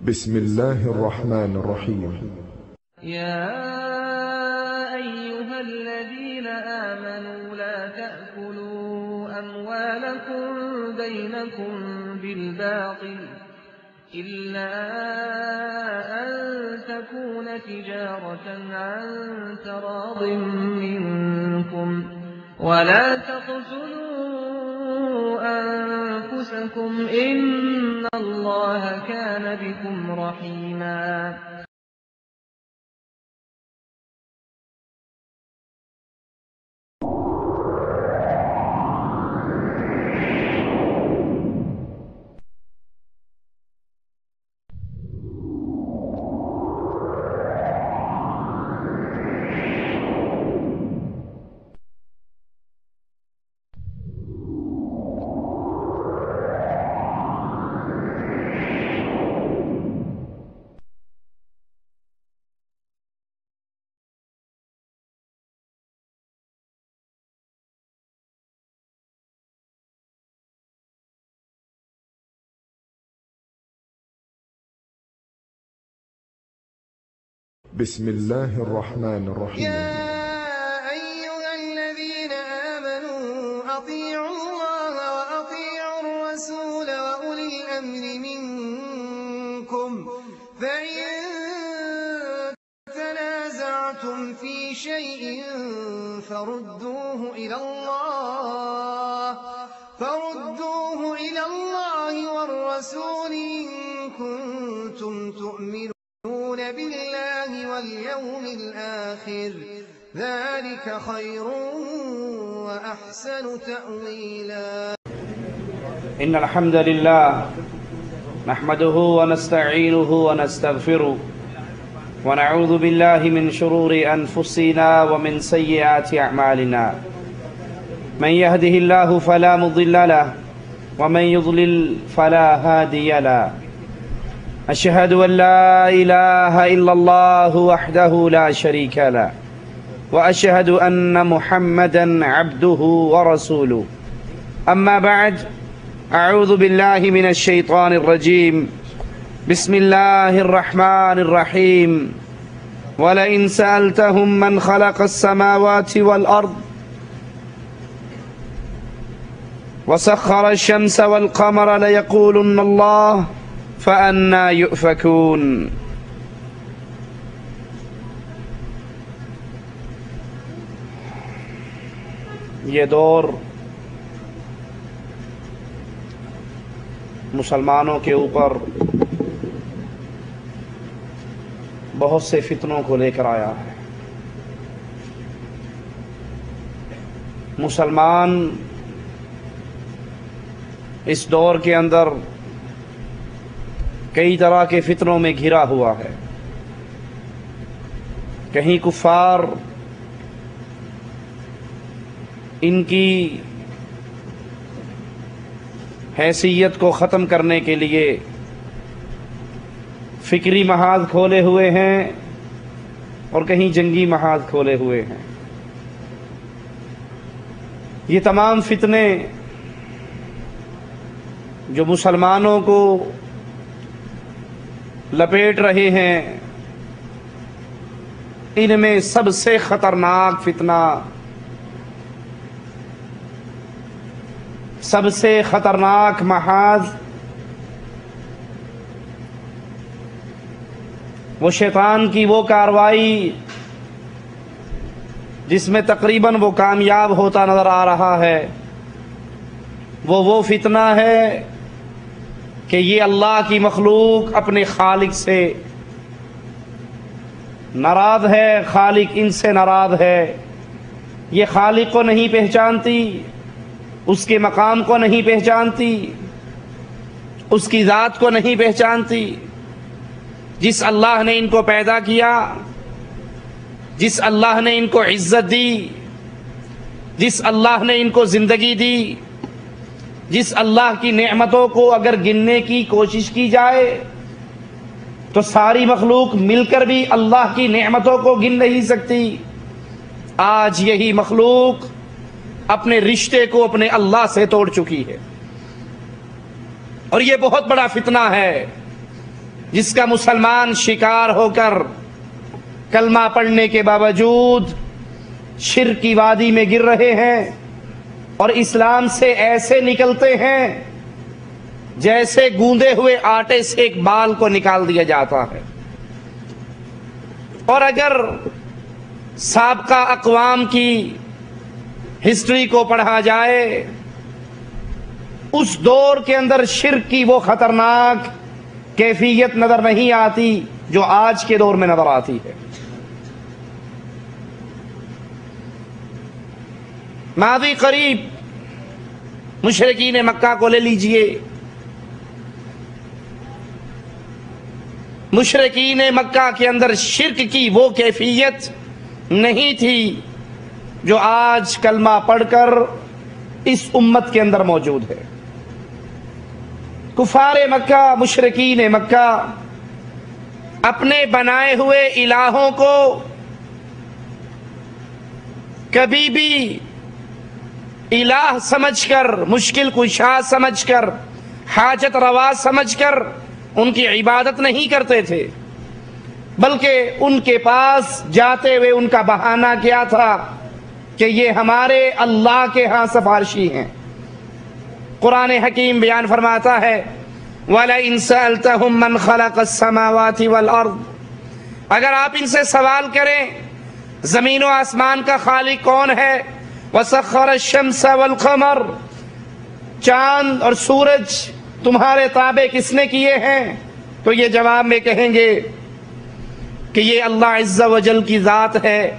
بسم الله الرحمن الرحيم. يا أيها الذين آمنوا لا تأكلوا أموالكم بينكم بالباطل إلا أن تكون تجارة عن تراض منكم ولا تقتلوا أنفسكم إن الله كان بكم رحيما. بسم الله الرحمن الرحيم. يا أيها الذين آمنوا أطيعوا الله وأطيعوا الرسول وأولي الأمر منكم فإن تنازعتم في شيء فردوه إلى الله والرسول إن كنتم تؤمنون بالله واليوم الآخر ذلك خير وأحسن تأويلا. إن الحمد لله نحمده ونستعينه ونستغفره ونعوذ بالله من شرور أنفسنا ومن سيئات أعمالنا من يهده الله فلا مضل له ومن يضلل فلا هادي له أشهد أن لا إله إلا الله وحده لا شريك له وأشهد أن محمدا عبده ورسوله أما بعد أعوذ بالله من الشيطان الرجيم بسم الله الرحمن الرحيم ولئن سألتهم من خلق السماوات والأرض وسخر الشمس والقمر ليقولن الله فأنا يؤفكون. یہ دور مسلمانوں کے اوپر بہت سے فتنوں کو لے کر آیا ہے. مسلمان اس دور کے اندر کئی طرح کے فتنوں میں گھرا ہوا ہے. کہیں کفار ان کی حیثیت کو ختم کرنے کے لیے فکری محاذ کھولے ہوئے ہیں اور کہیں جنگی محاذ کھولے ہوئے ہیں. یہ تمام فتنے جو مسلمانوں کو لپیٹ رہے ہیں ان میں سب سے خطرناک فتنہ، سب سے خطرناک محاذ وہ شیطان کی وہ کارروائی جس میں تقریباً وہ کامیاب ہوتا نظر آ رہا ہے، وہ فتنہ ہے کہ یہ اللہ کی مخلوق اپنے خالق سے ناراض ہے، خالق ان سے ناراض ہے. یہ خالق کو نہیں پہچانتی، اس کے مقام کو نہیں پہچانتی، اس کی ذات کو نہیں پہچانتی. جس اللہ نے ان کو پیدا کیا، جس اللہ نے ان کو عزت دی، جس اللہ نے ان کو زندگی دی، جس اللہ کی نعمتوں کو اگر گننے کی کوشش کی جائے تو ساری مخلوق مل کر بھی اللہ کی نعمتوں کو گن نہیں سکتی. آج یہی مخلوق اپنے رشتے کو اپنے اللہ سے توڑ چکی ہے اور یہ بہت بڑا فتنہ ہے. جس کا مسلمان شکار ہو کر کلمہ پڑھنے کے باوجود شرک کی وادی میں گر رہے ہیں اور اسلام سے ایسے نکلتے ہیں جیسے گوندے ہوئے آٹے سے ایک بال کو نکال دیا جاتا ہے۔ اور اگر سابقہ اقوام کی ہسٹری کو پڑھا جائے، اس دور کے اندر شرک کی وہ خطرناک کیفیت نظر نہیں آتی جو آج کے دور میں نظر آتی ہے۔ ماضی قریب مشرکین مکہ کو لے لیجئے، مشرکین مکہ کے اندر شرک کی وہ کیفیت نہیں تھی جو آج کلمہ پڑھ کر اس امت کے اندر موجود ہے۔ کفار مکہ، مشرکین مکہ اپنے بنائے ہوئے الہوں کو کبھی بھی الہ سمجھ کر، مشکل کشا سمجھ کر، حاجت روا سمجھ کر ان کی عبادت نہیں کرتے تھے، بلکہ ان کے پاس جاتے ہوئے ان کا بہانہ کیا تھا کہ یہ ہمارے اللہ کے ہاں سفارشی ہیں۔ قرآن حکیم بیان فرماتا ہے وَلَئِن سَأَلْتَهُم مَّنْ خَلَقَ السَّمَاوَاتِ وَالْأَرْضِ، اگر آپ ان سے سوال کریں زمین و آسمان کا خالق کون ہے، وَسَخَّرَ الشَّمْسَ وَالْقَمَرَ، چاند اور سورج تمہارے تابع کس نے کیے ہیں، تو یہ جواب میں کہیں گے کہ یہ اللہ عز و جل کی ذات ہے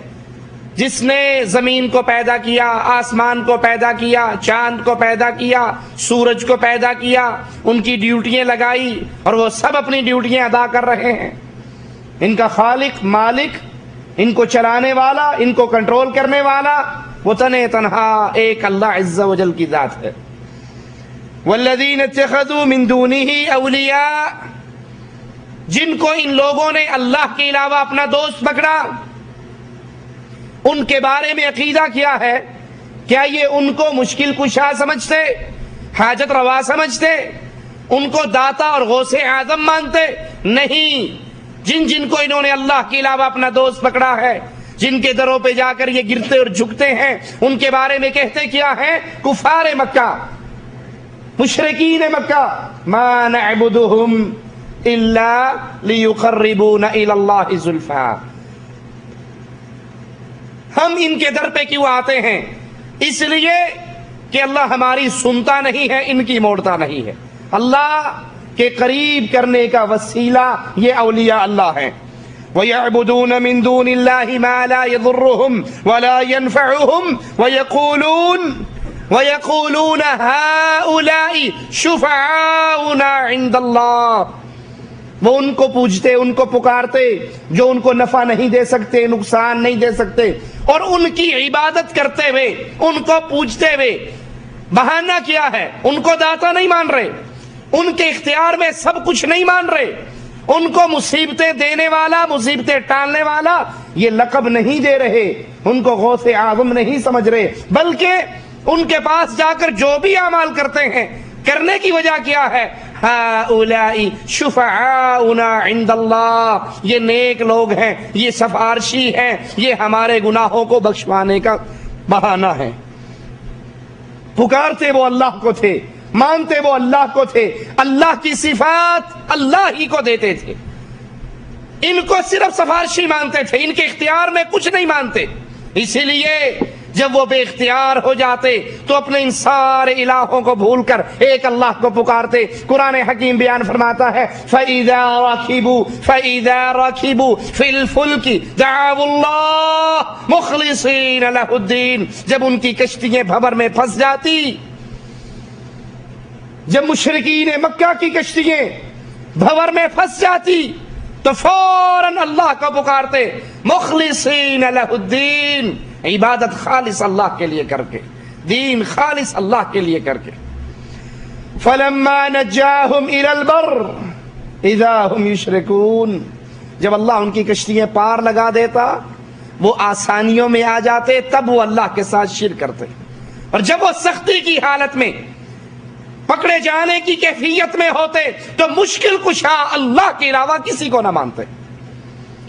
جس نے زمین کو پیدا کیا، آسمان کو پیدا کیا، چاند کو پیدا کیا، سورج کو پیدا کیا، ان کی ڈیوٹیاں لگائی اور وہ سب اپنی ڈیوٹیاں ادا کر رہے ہیں۔ ان کا خالق، مالک، ان کو چلانے والا، ان کو کنٹرول کرنے والا وہ تنہا ایک اللہ عز و جل کی ذات ہے۔ والذین اتخذوا من دونہ اولیاء، جن کو ان لوگوں نے اللہ کے علاوہ اپنا دوست پکڑا، ان کے بارے میں عقیدہ کیا ہے؟ کیا یہ ان کو مشکل کشا سمجھتے، حاجت روا سمجھتے، ان کو داتا اور غوث اعظم مانتے؟ نہیں، جن کو انہوں نے اللہ کے علاوہ اپنا دوست پکڑا ہے، جن کے دروں پہ جا کر یہ گرتے اور جھکتے ہیں، ان کے بارے میں کہتے کیا ہیں؟ کفار مکہ، مشرکین مکہ، ما نعبدہم الا لیقربونا الی اللہ زلفا، ہم ان کے در پہ کیوں آتے ہیں؟ اس لیے کہ اللہ ہماری سنتا نہیں ہے، ان کی موڑتا نہیں ہے۔ اللہ کے قریب کرنے کا وسیلہ یہ اولیاء اللہ ہیں۔ وَيَعْبُدُونَ مِن دُونِ اللَّهِ مَا لَا يَضُرُّهُمْ وَلَا يَنفَعُهُمْ وَيَقُولُونَ هَؤُلَاءِ شُفَعَاؤُنَا عِندَ اللَّهِ، وہ ان کو پوجتے، ان کو پکارتے جو ان کو نفع نہیں دے سکتے، نقصان نہیں دے سکتے، اور ان کی عبادت کرتے ہوئے، ان کو پوجتے ہوئے بہانہ کیا ہے؟ ان کو داتا نہیں مان رہے، ان کے اختیار میں سب کچھ نہیں مان رہے، ان کو مصیبتیں دینے والا، مصیبتیں ٹالنے والا یہ لقب نہیں دے رہے، ان کو غوث اعظم نہیں سمجھ رہے، بلکہ ان کے پاس جا کر جو بھی اعمال کرتے ہیں، کرنے کی وجہ کیا ہے؟ ہؤلاء شفعاؤنا عند اللہ، یہ نیک لوگ ہیں، یہ سفارشی ہیں، یہ ہمارے گناہوں کو بخشوانے کا بہانہ ہے۔ پکارتے وہ اللہ کو تھے، مانتے وہ اللہ کو تھے، اللہ کی صفات اللہ ہی کو دیتے تھے، ان کو صرف سفارشی مانتے تھے، ان کے اختیار میں کچھ نہیں مانتے۔ اسی لیے جب وہ بے اختیار ہو جاتے تو اپنے ان سارے الہوں کو بھول کر ایک اللہ کو پکارتے۔ قرآن حکیم بیان فرماتا ہے فَإِذَا رَكِبُوا فِي الْفُلْكِ دَعَوُا اللَّهَ مُخْلِصِينَ لَهُ الدِّينَ، جب ان کی کشتیاں بھنور میں پھنس جاتی، جب مشرکین مکہ کی کشتیاں بھنور میں پھنس جاتی تو فوراً اللہ کو پکارتے، مخلصین لہ الدین، عبادت خالص اللہ کے لیے کر کے، دین خالص اللہ کے لیے کر کے۔ فلما نجاہم الی البر اذا ہم یشرکون، جب اللہ ان کی کشتیاں پار لگا دیتا، وہ آسانیوں میں آ جاتے، تب وہ اللہ کے ساتھ شرک کرتے، اور جب وہ سختی کی حالت میں پکڑے جانے کی کیفیت میں ہوتے تو مشکل کشا اللہ کے علاوہ کسی کو نہ مانتے،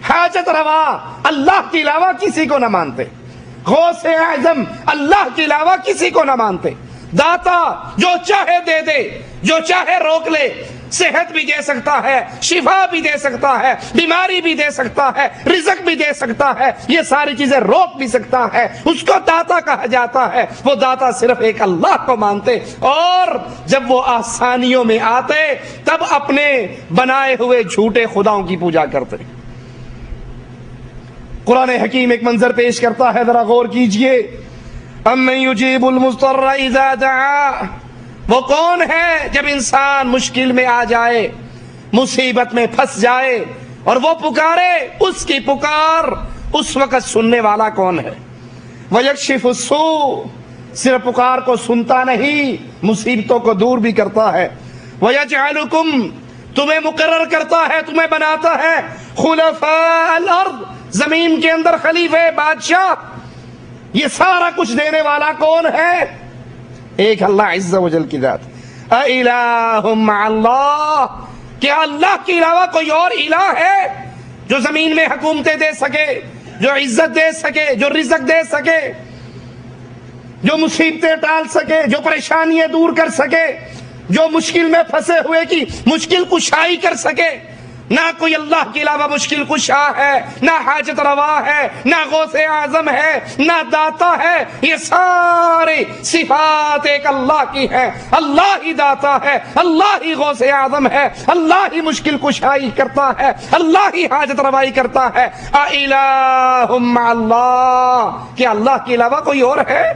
حاجت روا اللہ کے علاوہ کسی کو نہ مانتے، غوث اعظم اللہ کے علاوہ کسی کو نہ مانتے، داتا جو چاہے دے دے، جو چاہے روک لے، صحت بھی دے سکتا ہے، شفا بھی دے سکتا ہے، بیماری بھی دے سکتا ہے، رزق بھی دے سکتا ہے، یہ ساری چیزیں روک بھی سکتا ہے، اس کو داتا کہا جاتا ہے۔ وہ داتا صرف ایک اللہ کو مانتے، اور جب وہ آسانیوں میں آتے تب اپنے بنائے ہوئے جھوٹے خداؤں کی پوجا کرتے۔ قرآن حکیم ایک منظر پیش کرتا ہے، ذرا غور کیجئے۔ اَمَّن يُجِيبُ الْمُضْطَرَّ إِذَا دَعَاهُ، وہ کون ہے جب انسان مشکل میں آ جائے، مصیبت میں پھنس جائے اور وہ پکارے، اس کی پکار اس وقت سننے والا کون ہے؟ وَيَكْشِفُ السُّوءَ، صرف پکار کو سنتا نہیں، مصیبتوں کو دور بھی کرتا ہے۔ وَيَجْعَلُكُمْ، تمہیں مقرر کرتا ہے، تمہیں بناتا ہے، خُلَفَاءَ الْأَرْضِ، زمین کے اندر خلیفہ، بادشاہ۔ یہ سارا کچھ دینے والا کون ہے؟ ایک اللہ عز و جل کی ذات۔ اَإِلَٰهٌ مَّعَ اللَّهِ، کیا اللہ کے علاوہ کوئی اور الہ ہے جو زمین میں حکومتیں دے سکے، جو عزت دے سکے، جو رزق دے سکے، جو مصیبتیں ٹال سکے، جو پریشانیاں دور کر سکے، جو مشکل میں پھنسے ہوئے کی مشکل کشائی کر سکے؟ نہ کوئی اللہ کے علاوہ مشکل کشا ہے، نہ حاجت روا ہے، نہ غوث اعظم ہے، نہ داتا ہے۔ یہ سارے صفات ایک اللہ کی ہیں۔ اللہ ہی داتا ہے، اللہ ہی غوث اعظم ہے، اللہ ہی مشکل کشائی کرتا ہے، اللہ ہی حاجت روائی کرتا ہے۔ اِلَٰهٌ مَّعَ اللَّهِ، کیا اللہ کے علاوہ کوئی اور ہے؟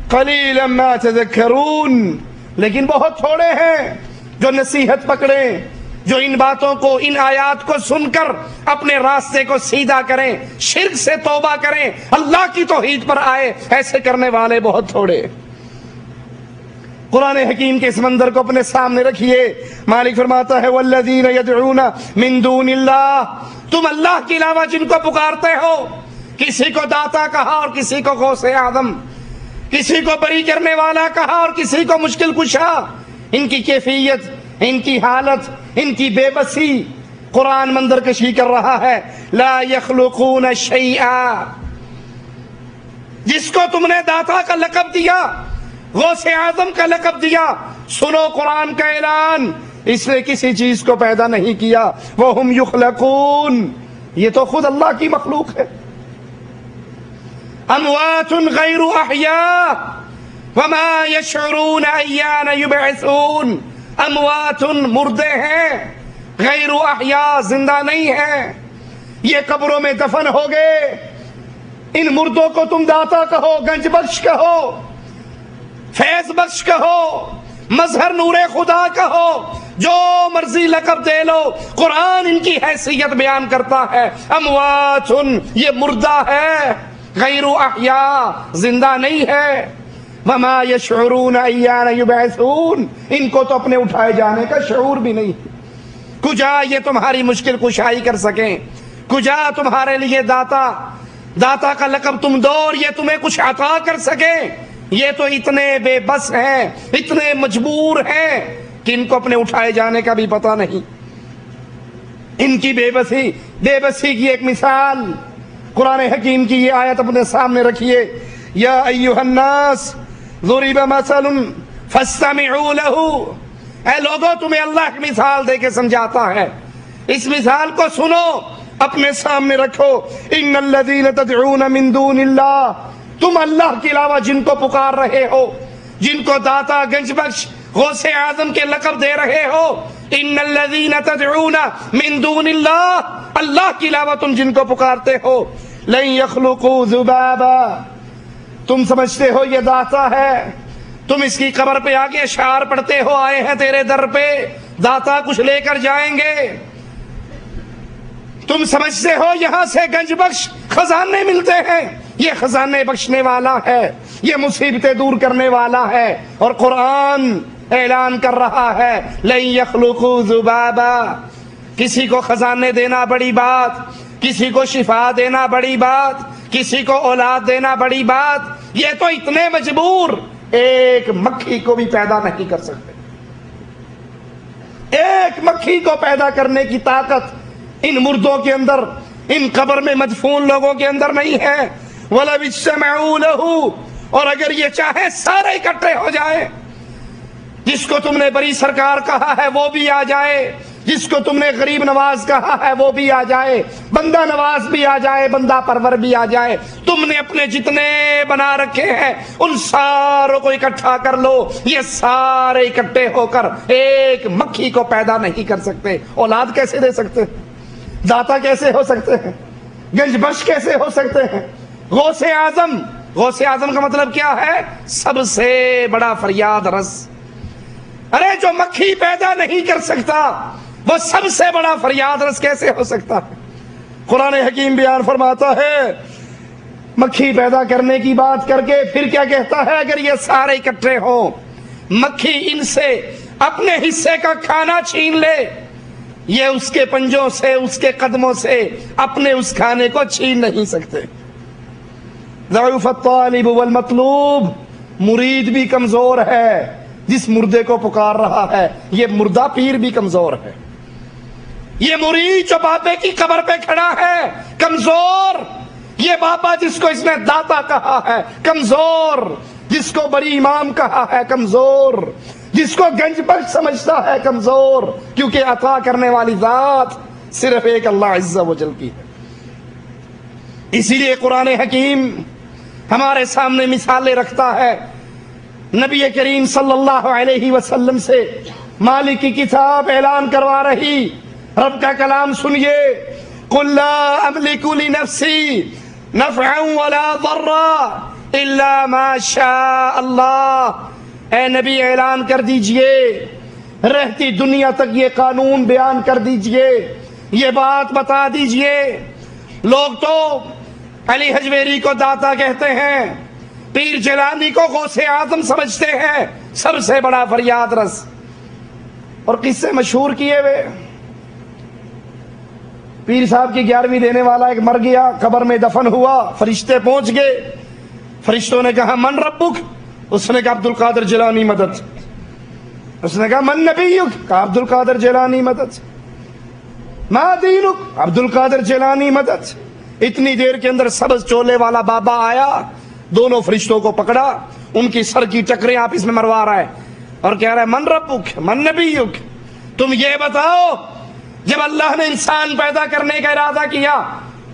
قَلِيلًا مَا تَذَكَّرُونَ، لیکن بہت تھوڑے ہیں جو نصیحت پکڑیں، جو ان باتوں کو، ان آیات کو سن کر اپنے راستے کو سیدھا کریں، شرک سے توبہ کریں، اللہ کی توحید پر آئے۔ ایسے کرنے والے بہت تھوڑے۔ قرآن حکیم کے اس منظر کو اپنے سامنے رکھیے۔ مالک فرماتا ہے وَالَّذِينَ يَدْعُونَ مِن دُونِ اللَّهِ، تم اللہ کے علاوہ جن کو پکارتے ہو، کسی کو داتا کہا اور کسی کو غوث اعظم، کسی کو بری کرنے والا کہا اور کسی کو مشکل کشا، ان کی کیفیت، ان کی حالت، ان کی بے بسی قرآن منظر کشی کر رہا ہے۔ لا يخلقون شیئا، جس کو تم نے داتا کا لقب دیا، غوث اعظم کا لقب دیا، سنو قرآن کا اعلان، اس نے کسی چیز کو پیدا نہیں کیا۔ وَهُمْ يُخْلَقُونَ، یہ تو خود اللہ کی مخلوق ہے۔ اموات غیر احیاء وما یشعرون ایان یبعثون، اموات مردے ہیں، غیر احیاء زندہ نہیں ہیں، یہ قبروں میں دفن ہو گئے۔ ان مردوں کو تم داتا کہو، گنج بخش کہو، فیض بخش کہو، مظہر نور خدا کہو، جو مرضی لقب دے لو، قرآن ان کی حیثیت بیان کرتا ہے۔ اموات، یہ مردہ ہے، غیر احیاء زندہ نہیں ہے۔ وما یشعرون ایان یبعثون، ان کو تو اپنے اٹھائے جانے کا شعور بھی نہیں۔ کجا یہ تمہاری مشکل کشائی کر سکیں، کجا تمہارے لیے داتا کا لقب تم دو اور یہ تمہیں کچھ عطا کر سکیں؟ یہ تو اتنے بے بس ہیں، اتنے مجبور ہیں کہ ان کو اپنے اٹھائے جانے کا بھی پتہ نہیں۔ ان کی بے بسی کی ایک مثال قرآن حکیم کی یہ آیت اپنے سامنے رکھیے۔ یا ایھا الناس ضرب مثل فاستمعوا له، اے لوگوں تمہیں اللہ کی مثال دے کے سمجھاتا ہے، اس مثال کو سنو، اپنے سامنے رکھو۔ ان الذین تدعون من دون اللہ، تم اللہ کے علاوہ جن کو پکار رہے ہو، جن کو داتا، گنج بخش، غوث اعظم کے لقب دے رہے ہو، ان الذین تدعون من دون اللہ، اللہ کے علاوہ تم جن کو پکارتے ہو، لن یخلقوا ذبابا، تم سمجھتے ہو یہ داتا ہے، تم اس کی قبر پہ آگے اشعار پڑھتے ہو، آئے ہیں تیرے در پہ، داتا کچھ لے کر جائیں گے، تم سمجھتے ہو یہاں سے گنج بخش خزانے ملتے ہیں، یہ خزانے بخشنے والا ہے، یہ مصیبتیں دور کرنے والا ہے۔ اور قرآن اعلان کر رہا ہے لن یخلقوا ذبابا، کسی کو خزانے دینا بڑی بات، کسی کو شفا دینا بڑی بات، کسی کو اولاد دینا بڑی بات، یہ تو اتنے مجبور، ایک مکھی کو بھی پیدا نہیں کر سکتے. ایک مکھی کو پیدا کرنے کی طاقت ان مردوں کے اندر، ان قبر میں مدفون لوگوں کے اندر نہیں ہے. وَلَوِ اجْتَمَعُوا لَهُ، اور اگر یہ چاہے سارے اکٹھے ہو جائے، جس کو تم نے بڑی سرکار کہا ہے وہ بھی آ جائے، جس کو تم نے غریب نواز کہا ہے وہ بھی آ جائے، بندہ نواز بھی آ جائے، بندہ پرور بھی آ جائے، تم نے اپنے جتنے بنا رکھے ہیں ان ساروں کو اکٹھا کر لو، یہ سارے اکٹھے ہو کر ایک مکھی کو پیدا نہیں کر سکتے. اولاد کیسے دے سکتے ہیں؟ داتا کیسے ہو سکتے ہیں؟ گنج بخش کیسے ہو سکتے ہیں؟ غوث اعظم، غوث اعظم کا مطلب کیا ہے؟ سب سے بڑا فریاد رس. ارے جو مکھی پیدا نہیں کر سکتا وہ سب سے بڑا فریاد رس کیسے ہو سکتا ہے؟ قرآن حکیم بیان فرماتا ہے مکھی پیدا کرنے کی بات کر کے پھر کیا کہتا ہے؟ اگر یہ سارے اکٹھے ہوں، مکھی ان سے اپنے حصے کا کھانا چھین لے، یہ اس کے پنجوں سے، اس کے قدموں سے اپنے اس کھانے کو چھین نہیں سکتے. ضعف الطالب والمطلوب، مرید بھی کمزور ہے جس مردے کو پکار رہا ہے، یہ مردہ پیر بھی کمزور ہے. یہ مرید جو بابے کی قبر پہ کھڑا ہے کمزور، یہ بابا جس کو اس نے داتا کہا ہے کمزور، جس کو بڑی امام کہا ہے کمزور، جس کو گنج بخش سمجھتا ہے کمزور، کیونکہ عطا کرنے والی ذات صرف ایک اللہ عز و جل کی ہے. اسی لیے قرآن حکیم ہمارے سامنے مثالیں رکھتا ہے. نبی کریم صلی اللہ علیہ وسلم سے مالک کی کتاب اعلان کروا رہی، رب کا کلام سنیے. قُلْ لَا أَمْلِكُ لِنَفْسِي نَفْعًا وَلَا ضَرًّا إِلَّا مَا شَاءَ اللَّهُ. اے نبی اعلان کر دیجئے، رہتی دنیا تک یہ قانون بیان کر دیجئے، یہ بات بتا دیجئے. لوگ تو علی حجویری کو داتا کہتے ہیں، پیر جیلانی کو غوث اعظم سمجھتے ہیں، سب سے بڑا فریاد رس. اور قصے مشہور کیے ہوئے. پیر صاحب کی 11ویں دینے والا ایک مر گیا، قبر میں دفن ہوا، فرشتے پہنچ گئے. فرشتوں نے کہا من ربک؟ اس نے کہا عبد القادر جیلانی مدد. اس نے کہا من نبیک؟ کہا عبد القادر جیلانی مدد. ما دینک؟ عبد القادر جیلانی مدد. اتنی دیر کے اندر سبز چولے والا بابا آیا، دونوں فرشتوں کو پکڑا، ان کی سر کی ٹکریں آپس میں مروا رہا ہے اور کہہ رہا ہے من ربک من نبیک؟ تم یہ بتاؤ جب اللہ نے انسان پیدا کرنے کا ارادہ کیا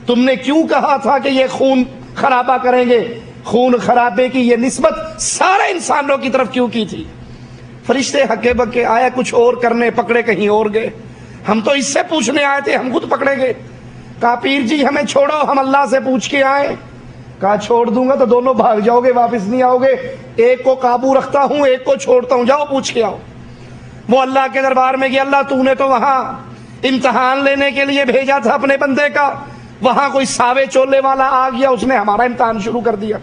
تم نے کیوں کہا تھا کہ یہ خون خرابہ کریں گے؟ خون خرابے کی یہ نسبت سارے انسانوں کی طرف کیوں کی تھی؟ فرشتے ہکے بکے آیا کچھ اور کرنے، پکڑے کہیں اور گئے. ہم تو اس سے پوچھنے آئے تھے، ہم خود پکڑے گئے. کہا پیر جی ہمیں چھوڑو، ہم اللہ سے پوچھ کے آئے. کہا چھوڑ دوں گا تو دونوں بھاگ جاؤ گے، واپس نہیں آؤ گے. ایک کو قابو رکھتا ہوں، ایک کو چھوڑتا ہوں، جاؤ پوچھ کے آؤ. وہ اللہ کے دربار میں گیا. اللہ تو نے تو وہاں امتحان لینے کے لیے بھیجا تھا اپنے بندے کا، وہاں کوئی ساوے چولے والا آ گیا، اس نے ہمارا امتحان شروع کر دیا.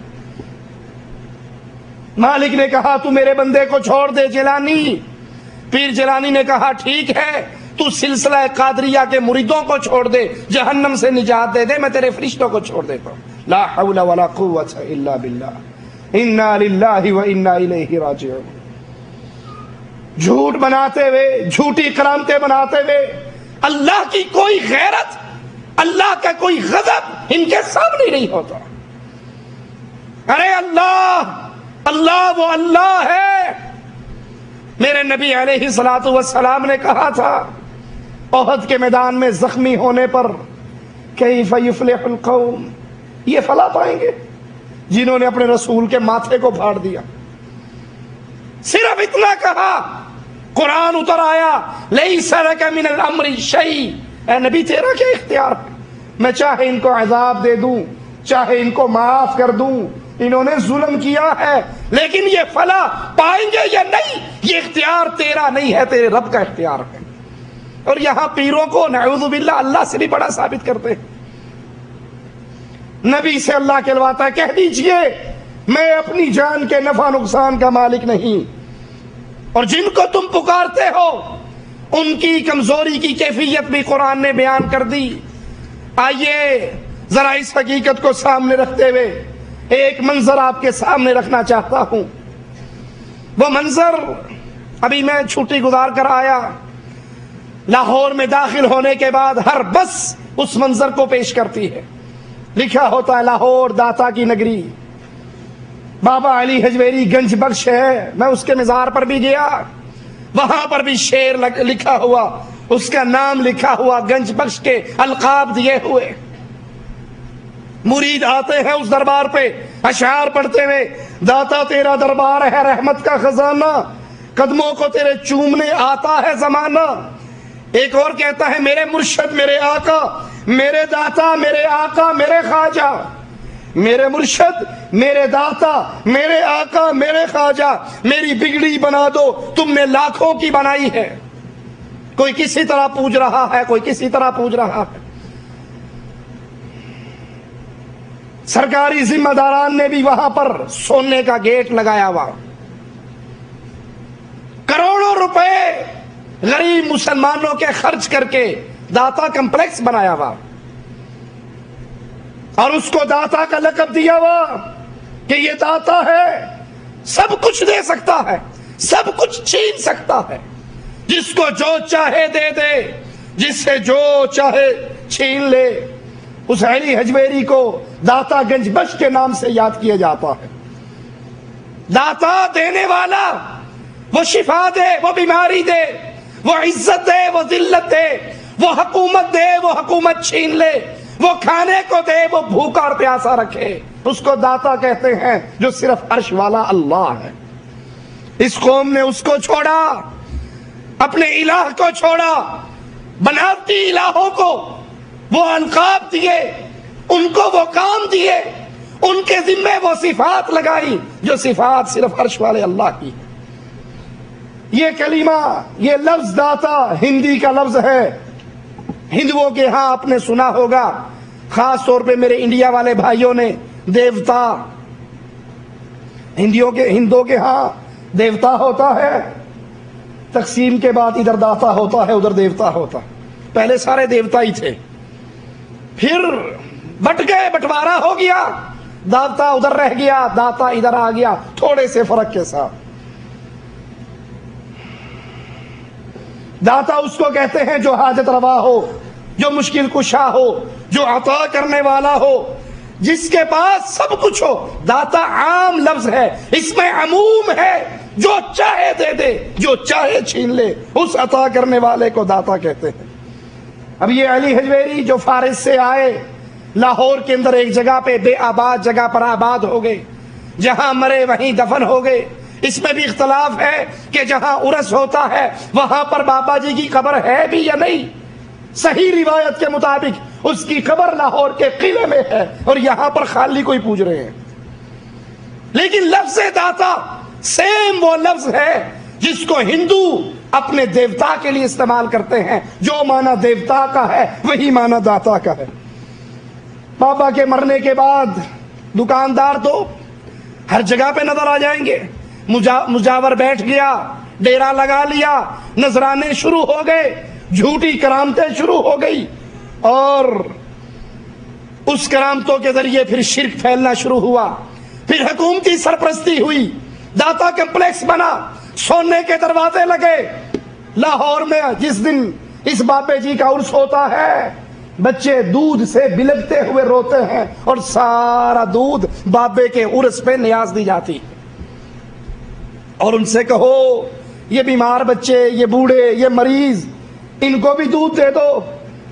مالک نے کہا تو میرے بندے کو چھوڑ دے جیلانی. پیر جیلانی نے کہا ٹھیک ہے، تو سلسلہ قادریہ کے مریدوں کو چھوڑ دے، جہنم سے نجات دے دے، میں تیرے فرشتوں کو چھوڑ دیتا ہوں. لا حول ولا قوت الا باللہ، انا للہ و انا الیہ راجعون. جھوٹ بناتے ہوئے، جھوٹی کرامتیں بناتے ہوئے، اللہ کی کوئی غیرت، اللہ کا کوئی غضب ان کے سامنے نہیں ہوتا. ارے اللہ وہ اللہ ہے. میرے نبی علیہ الصلوۃ والسلام نے کہا تھا احد کے میدان میں زخمی ہونے پر کیف یفلح القوم، یہ فلاح پائیں گے جنہوں نے اپنے رسول کے ماتھے کو پھاڑ دیا. صرف اتنا کہا، قرآن اتر آیا لیس لک من الامر شیء. اے نبی تیرا کیا اختیار ہے؟ میں چاہے ان کو عذاب دے دوں، چاہے ان کو معاف کر دوں، انہوں نے ظلم کیا ہے، لیکن یہ فلاح پائیں گے یا نہیں یہ اختیار تیرا نہیں ہے، تیرے رب کا اختیار ہے. اور یہاں پیروں کو نعوذ باللہ اللہ سے بھی بڑا ثابت کرتے ہیں. نبی سے اللہ کہلواتا ہے کہہ دیجئے میں اپنی جان کے نفع نقصان کا مالک نہیں، اور جن کو تم پکارتے ہو ان کی کمزوری کی کیفیت بھی قرآن نے بیان کر دی. آئیے ذرا اس حقیقت کو سامنے رکھتے ہوئے ایک منظر آپ کے سامنے رکھنا چاہتا ہوں. وہ منظر ابھی میں چھٹی گزار کر آیا، لاہور میں داخل ہونے کے بعد ہر بس اس منظر کو پیش کرتی ہے، لکھا ہوتا ہے لاہور داتا کی نگری، بابا علی حجویری گنج بخش ہے۔ میں اس کے مزار پر بھی گیا، وہاں پر بھی شعر لکھا ہوا، اس کا نام لکھا ہوا، گنج بخش کے القاب دیے ہوئے۔ مرید آتے ہیں اس دربار پہ اشعار پڑھتے ہوئے، داتا تیرا دربار ہے رحمت کا خزانہ، قدموں کو تیرے چومنے آتا ہے زمانہ۔ ایک اور کہتا ہے میرے مرشد میرے آقا، میرے داتا میرے آقا میرے خواجہ، میرے مرشد میرے داتا میرے آقا میرے خواجہ، میری بگڑی بنا دو تم نے لاکھوں کی بنائی ہے۔ کوئی کسی طرح پوج رہا ہے، کوئی کسی طرح پوج رہا ہے۔ سرکاری ذمہ داران نے بھی وہاں پر سونے کا گیٹ لگایا ہوا، کروڑوں روپے غریب مسلمانوں کے خرچ کر کے داتا کمپلیکس بنایا ہوا، اور اس کو داتا کا لقب دیا ہوا کہ یہ داتا ہے، سب کچھ دے سکتا ہے، سب کچھ چھین سکتا ہے، جس کو جو چاہے دے دے، جس سے جو چاہے چھین لے۔ اس علی حجویری کو داتا گنج بخش کے نام سے یاد کیا جاتا ہے۔ داتا دینے والا، وہ شفا دے، وہ بیماری دے، وہ عزت دے، وہ ذلت دے، وہ حکومت دے، وہ حکومت چھین لے، وہ کھانے کو دے، وہ بھوکا اور پیاسا رکھے، اس کو داتا کہتے ہیں، جو صرف عرش والا اللہ ہے۔ اس قوم نے اس کو چھوڑا، اپنے الہ کو چھوڑا، بناوٹی الہوں کو وہ القاب دیے، ان کو وہ کام دیے، ان کے ذمے وہ صفات لگائی جو صفات صرف عرش والے اللہ کی۔ یہ کلمہ، یہ لفظ داتا ہندی کا لفظ ہے، ہندوؤں کے ہاں آپ نے سنا ہوگا، خاص طور پہ میرے انڈیا والے بھائیوں نے دیوتا، ہندوؤں کے ہاں دیوتا ہوتا ہے، تقسیم کے بعد ادھر داتا ہوتا ہے ادھر دیوتا ہوتا، پہلے سارے دیوتا ہی تھے، پھر بٹ گئے، بٹوارا ہو گیا، داتا ادھر رہ گیا، داتا ادھر آ گیا، تھوڑے سے فرق کے ساتھ۔ داتا اس کو کہتے ہیں جو حاجت روا ہو، جو مشکل کشا ہو، جو عطا کرنے والا ہو، جس کے پاس سب کچھ ہو۔ داتا عام لفظ ہے، اس میں عموم ہے، جو چاہے دے دے، جو چاہے چھین لے، اس عطا کرنے والے کو داتا کہتے ہیں۔ اب یہ علی حجویری جو فارس سے آئے، لاہور کے اندر ایک جگہ پہ بے آباد جگہ پر آباد ہو گئے، جہاں مرے وہیں دفن ہو گئے۔ اس میں بھی اختلاف ہے کہ جہاں عرس ہوتا ہے وہاں پر بابا جی کی قبر ہے بھی یا نہیں۔ صحیح روایت کے مطابق اس کی قبر لاہور کے قلعے میں ہے، اور یہاں پر خالی کوئی پوج رہے ہیں۔ لیکن لفظ داتا سیم وہ لفظ ہے جس کو ہندو اپنے دیوتا کے لیے استعمال کرتے ہیں، جو معنی دیوتا کا ہے وہی معنی داتا کا ہے۔ بابا کے مرنے کے بعد دکاندار تو ہر جگہ پہ نظر آ جائیں گے، مجاور بیٹھ گیا، ڈیرا لگا لیا، نذرانے شروع ہو گئے، جھوٹی کرامتیں شروع ہو گئی، اور اس کرامتوں کے ذریعے پھر شرک پھیلنا شروع ہوا، پھر حکومتی سرپرستی ہوئی، داتا کمپلیکس بنا، سونے کے دروازے لگے۔ لاہور میں جس دن اس بابے جی کا عرس ہوتا ہے، بچے دودھ سے بلکتے ہوئے روتے ہیں، اور سارا دودھ بابے کے عرس پہ نیاز دی جاتی ہے۔ اور ان سے کہو یہ بیمار بچے، یہ بوڑھے، یہ مریض، ان کو بھی دودھ دے دو۔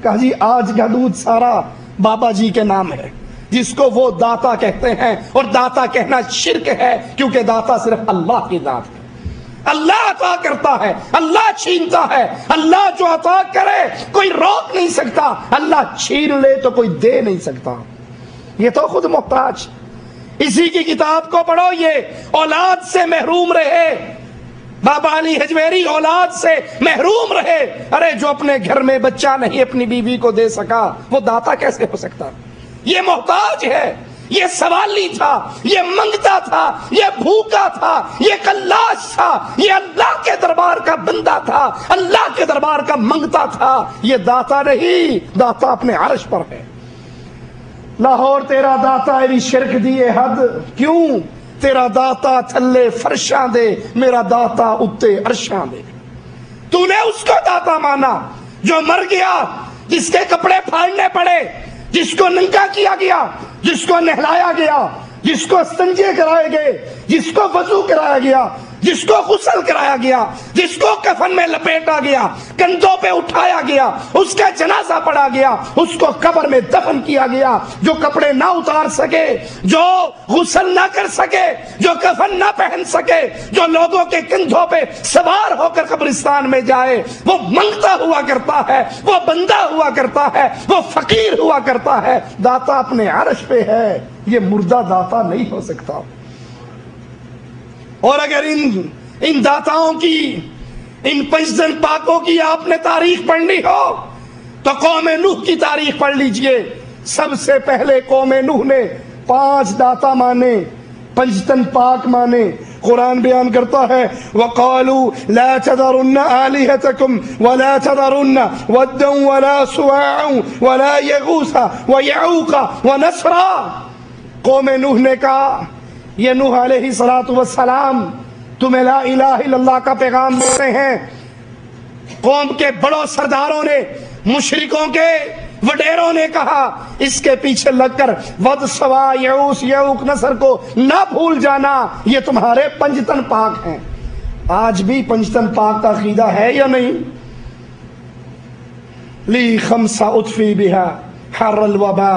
کہا جی آج کا دودھ سارا بابا جی کے نام ہے، جس کو وہ داتا کہتے ہیں، اور داتا کہنا شرک ہے، کیونکہ داتا صرف اللہ کی ذات ہے۔ اللہ عطا کرتا ہے، اللہ چھینتا ہے، اللہ جو عطا کرے کوئی روک نہیں سکتا، اللہ چھین لے تو کوئی دے نہیں سکتا، یہ تو خود محتاج۔ اسی کی کتاب کو پڑھو، یہ اولاد سے محروم رہے، بابا علی حجویری اولاد سے محروم رہے۔ ارے جو اپنے گھر میں بچہ نہیں اپنی بیوی کو دے سکا، وہ داتا کیسے ہو سکتا؟ یہ محتاج ہے، یہ سوالی تھا، یہ منگتا تھا، یہ بھوکا تھا، یہ کلاش تھا، یہ اللہ کے دربار کا بندہ تھا، اللہ کے دربار کا منگتا تھا۔ یہ داتا نہیں، داتا اپنے عرش پر ہے۔ لاہور تیرا داتا بھی شرک دیے حد، کیوں؟ تیرا داتا تھلے فرشاں دے، میرا داتا اتے عرشاں دے۔ تو نے اس کو داتا مانا جو مر گیا، جس کے کپڑے پھاڑنے پڑے، جس کو ننگا کیا گیا، جس کو نہلایا گیا، جس کو استنجے کرائے گئے، جس کو وضو کرایا گیا، جس کو غسل کرایا گیا، جس کو کفن میں لپیٹا گیا، کندھوں پہ اٹھایا گیا، اس کا جنازہ پڑا گیا، اس کو قبر میں دفن کیا گیا۔ جو کپڑے نہ اتار سکے، جو غسل نہ کر سکے، جو کفن نہ پہن سکے، جو لوگوں کے کندھوں پہ سوار ہو کر قبرستان میں جائے، وہ منگتا ہوا کرتا ہے، وہ بندہ ہوا کرتا ہے، وہ فقیر ہوا کرتا ہے۔ داتا اپنے عرش پہ ہے، یہ مردہ داتا نہیں ہو سکتا۔ اور اگر ان داتاؤں کی، ان پنجتن پاکوں کی آپ نے تاریخ پڑھنی ہو تو قوم نوح کی تاریخ پڑھ لیجئے۔ سب سے پہلے قوم نوح نے 5 داتا مانے، پنجتن پاک مانے۔ قرآن بیان کرتا ہے وَقَالُوا لَا تَذَرُنَّ آلِهَتَكُمْ وَلَا تَذَرُنَّ وَدًّا وَلَا سُوَاعًا وَلَا يَغُوثَ وَيَعُوقَ وَنَسْرًا۔ قوم نوح نے کہا یہ نوح علیہ السلام تمہیں لا الہ الا اللہ کا پیغام دیتے ہیں۔ قوم کے بڑوں سرداروں نے، مشرکوں کے وڈیروں نے کہا اس کے پیچھے لگ کر ود، سوا، یعوس، یعوق، نصر کو نہ بھول جانا، یہ تمہارے پنجتن پاک ہیں۔ آج بھی پنجتن پاک کا عقیدہ ہے یا نہیں؟ لی خمسہ اطفی بہا حر الوبا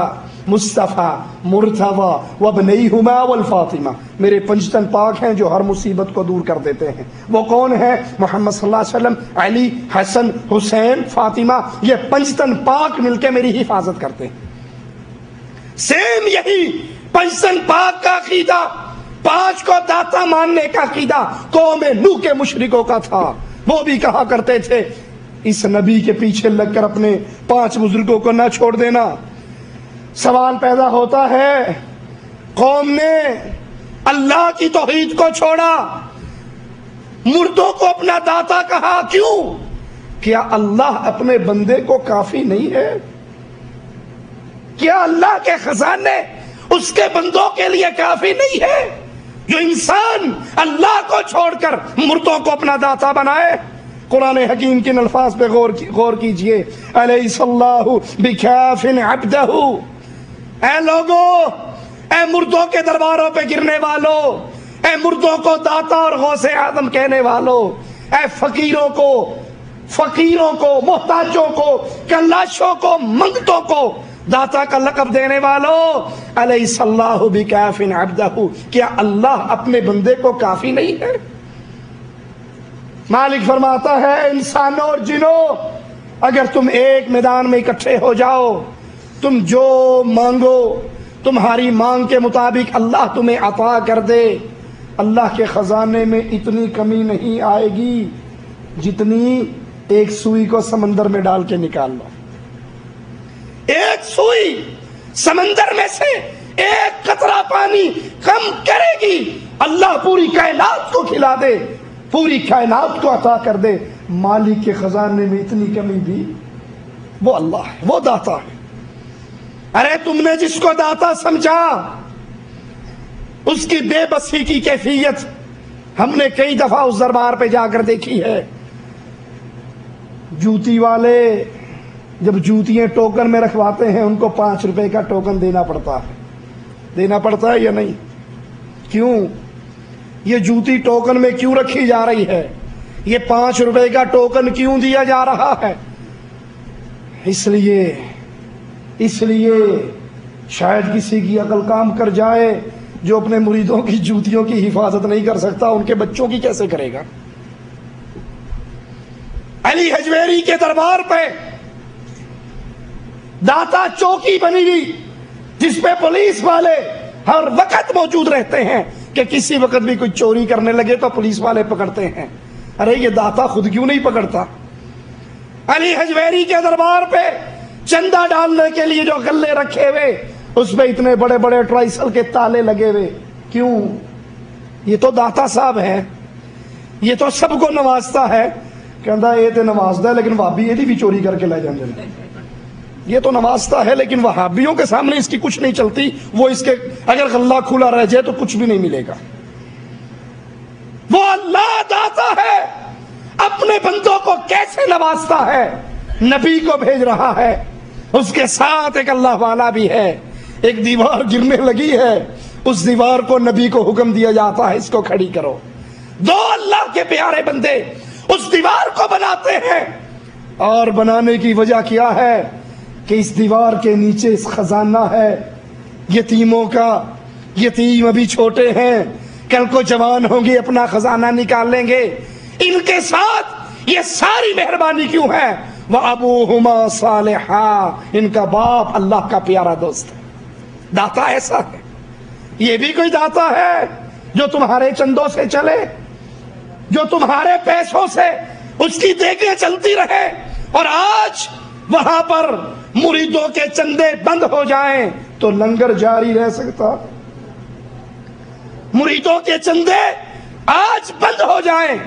مصطفیٰ مرتضیٰ وابنیہما والفاطمہ۔ میرے پنجتن پاک ہیں جو ہر مصیبت کو دور کر دیتے ہیں۔ وہ کون ہیں؟ محمد صلی اللہ علیہ وسلم، علی، حسن، حسین، فاطمہ۔ یہ پنجتن پاک مل کے میری حفاظت کرتے ہیں۔ سیم یہی پنجتن پاک کا عقیدہ، 5 کو داتا ماننے کا عقیدہ قوم نوح کے مشرکوں کا تھا۔ وہ بھی کہا کرتے تھے اس نبی کے پیچھے لگ کر اپنے 5 بزرگوں کو نہ چھوڑ دینا۔ سوال پیدا ہوتا ہے قوم نے اللہ کی توحید کو چھوڑا، مردوں کو اپنا داتا کہا، کیوں؟ کیا اللہ اپنے بندے کو کافی نہیں ہے؟ کیا اللہ کے خزانے اس کے بندوں کے لیے کافی نہیں ہے جو انسان اللہ کو چھوڑ کر مردوں کو اپنا داتا بنائے؟ قرآن حکیم کے الفاظ پہ غور کیجئے۔ الیس اللہ بکاف عبدہ، اے لوگوں، اے مردوں کے درباروں پہ گرنے والوں، اے مردوں کو داتا اور غوث اعظم کہنے والوں، اے فقیروں کو، محتاجوں کو، کلاشوں کو، منگتوں کو داتا کا لقب دینے والوں، الیس اللہ بکاف عبدہ، کیا اللہ اپنے بندے کو کافی نہیں ہے؟ مالک فرماتا ہے انسانوں اور جنوں، اگر تم ایک میدان میں اکٹھے ہو جاؤ، تم جو مانگو تمہاری مانگ کے مطابق اللہ تمہیں عطا کر دے، اللہ کے خزانے میں اتنی کمی نہیں آئے گی جتنی ایک سوئی کو سمندر میں ڈال کے نکال لو۔ ایک سوئی سمندر میں سے ایک قطرہ پانی کم کرے گی، اللہ پوری کائنات کو کھلا دے، پوری کائنات کو عطا کر دے۔ مالک کے خزانے میں اتنی کمی بھی، وہ اللہ ہے، وہ داتا ہے۔ ارے تم نے جس کو داتا سمجھا اس کی بے بسی کی کیفیت ہم نے کئی دفعہ اس دربار پہ جا کر دیکھی ہے۔ جوتی والے جب جوتیاں ٹوکن میں رکھواتے ہیں ان کو 5 روپے کا ٹوکن دینا پڑتا ہے یا نہیں؟ کیوں؟ یہ جوتی ٹوکن میں کیوں رکھی جا رہی ہے؟ یہ 5 روپے کا ٹوکن کیوں دیا جا رہا ہے؟ اس لیے شاید کسی کی عقل کام کر جائے، جو اپنے مریدوں کی جوتیوں کی حفاظت نہیں کر سکتا ان کے بچوں کی کیسے کرے گا؟ علی حجویری کے دربار پہ داتا چوکی بنی ہوئی جس پہ پولیس والے ہر وقت موجود رہتے ہیں کہ کسی وقت بھی کوئی چوری کرنے لگے تو پولیس والے پکڑتے ہیں۔ ارے یہ داتا خود کیوں نہیں پکڑتا؟ علی حجویری کے دربار پہ چندہ ڈالنے کے لیے جو غلے رکھے ہوئے اس پہ اتنے بڑے بڑے ٹرائسل کے تالے لگے ہوئے، کیوں؟ یہ تو داتا صاحب ہے، یہ تو سب کو نوازتا ہے، کہندا یہ تے نوازدا ہے لیکن بھابی یہ بھی چوری کر کے لے جاندے۔ یہ تو نوازتا ہے لیکن وہابیوں کے سامنے اس کی کچھ نہیں چلتی. وہ اس کے اگر غلہ کھلا رہ جائے تو کچھ بھی نہیں ملے گا. وہ اللہ داتا ہے، اپنے بندوں کو کیسے نوازتا ہے. نبی کو بھیج رہا ہے، اس کے ساتھ ایک اللہ والا بھی ہے. ایک دیوار گرنے لگی ہے، اس دیوار کو نبی کو حکم دیا جاتا ہے اس کو کھڑی کرو. دو اللہ کے پیارے بندے اس دیوار کو بناتے ہیں، اور بنانے کی وجہ کیا ہے کہ اس دیوار کے نیچے اس خزانہ ہے یتیموں کا. یتیم ابھی چھوٹے ہیں، کل کو جوان ہوں گے، اپنا خزانہ نکال لیں گے. ان کے ساتھ یہ ساری مہربانی کیوں ہے؟ وَأَبُوهُمَا صَالِحًا، ان کا باپ اللہ کا پیارا دوست ہے. داتا ایسا ہے. یہ بھی کوئی داتا ہے جو تمہارے چندوں سے چلے، جو تمہارے پیسوں سے اس کی دیکھیں چلتی رہے، اور آج وہاں پر مریدوں کے چندے بند ہو جائیں تو لنگر جاری رہ سکتا؟ مریدوں کے چندے آج بند ہو جائیں،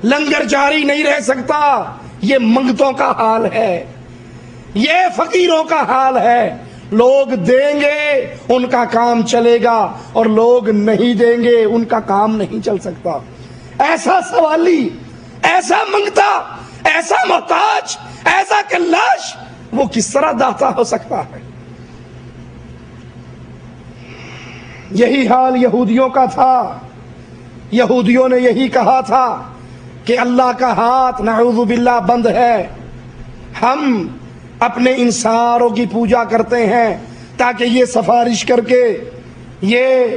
لنگر جاری نہیں رہ سکتا. یہ منگتوں کا حال ہے، یہ فقیروں کا حال ہے. لوگ دیں گے ان کا کام چلے گا، اور لوگ نہیں دیں گے ان کا کام نہیں چل سکتا. ایسا سوالی، ایسا منگتا، ایسا محتاج، ایسا کلاش، وہ کس طرح داتا ہو سکتا ہے؟ یہی حال یہودیوں کا تھا. یہودیوں نے یہی کہا تھا کہ اللہ کا ہاتھ نعوذ باللہ بند ہے. ہم اپنے ان ساروں کی پوجا کرتے ہیں تاکہ یہ سفارش کر کے یہ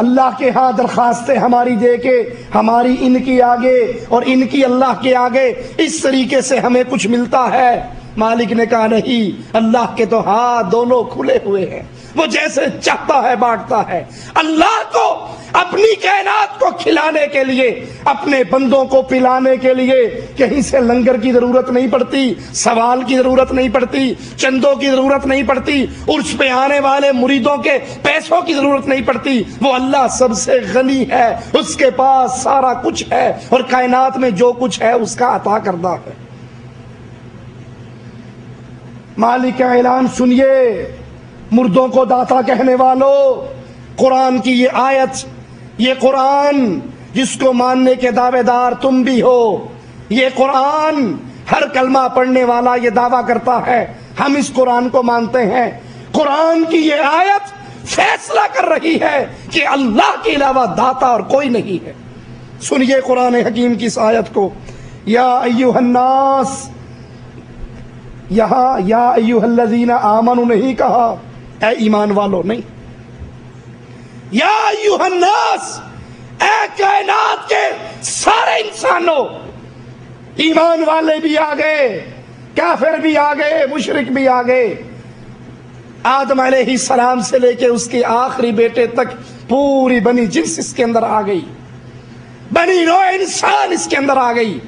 اللہ کے ہاں درخواستیں ہماری دے کے ہماری ان کی آگے اور ان کی اللہ کے آگے اس طریقے سے ہمیں کچھ ملتا ہے. مالک نے کہا نہیں، اللہ کے تو ہاتھ دونوں کھلے ہوئے ہیں، وہ جیسے چاہتا ہے بانٹتا ہے. اللہ کو اپنی کائنات کو کھلانے کے لیے، اپنے بندوں کو پلانے کے لیے کہیں سے لنگر کی ضرورت نہیں پڑتی، سوال کی ضرورت نہیں پڑتی، چندوں کی ضرورت نہیں پڑتی، عرس پہ آنے والے مریدوں کے پیسوں کی ضرورت نہیں پڑتی. وہ اللہ سب سے غنی ہے، اس کے پاس سارا کچھ ہے، اور کائنات میں جو کچھ ہے اس کا عطا کردہ ہے. مالک کا اعلان سنیے، مردوں کو داتا کہنے والوں. قرآن کی یہ آیت، یہ قرآن جس کو ماننے کے دعوے دار تم بھی ہو، یہ قرآن ہر کلمہ پڑھنے والا یہ دعویٰ کرتا ہے ہم اس قرآن کو مانتے ہیں. قرآن کی یہ آیت فیصلہ کر رہی ہے کہ اللہ کے علاوہ داتا اور کوئی نہیں ہے. سنیے قرآن حکیم کی اس آیت کو. یا ایھا الناس، یہاں یا ایھا الذین آمنوا نہیں کہا، اے ایمان والو نہیں. یا ایھا الناس، اے کائنات کے سارے انسانوں. ایمان والے بھی آ گئے، کافر بھی آ گئے، مشرک بھی آ گئے. آدم علیہ السلام سے لے کے اس کے آخری بیٹے تک پوری بنی جنس اس کے اندر آ گئی، بنی نوع انسان اس کے اندر آ گئی.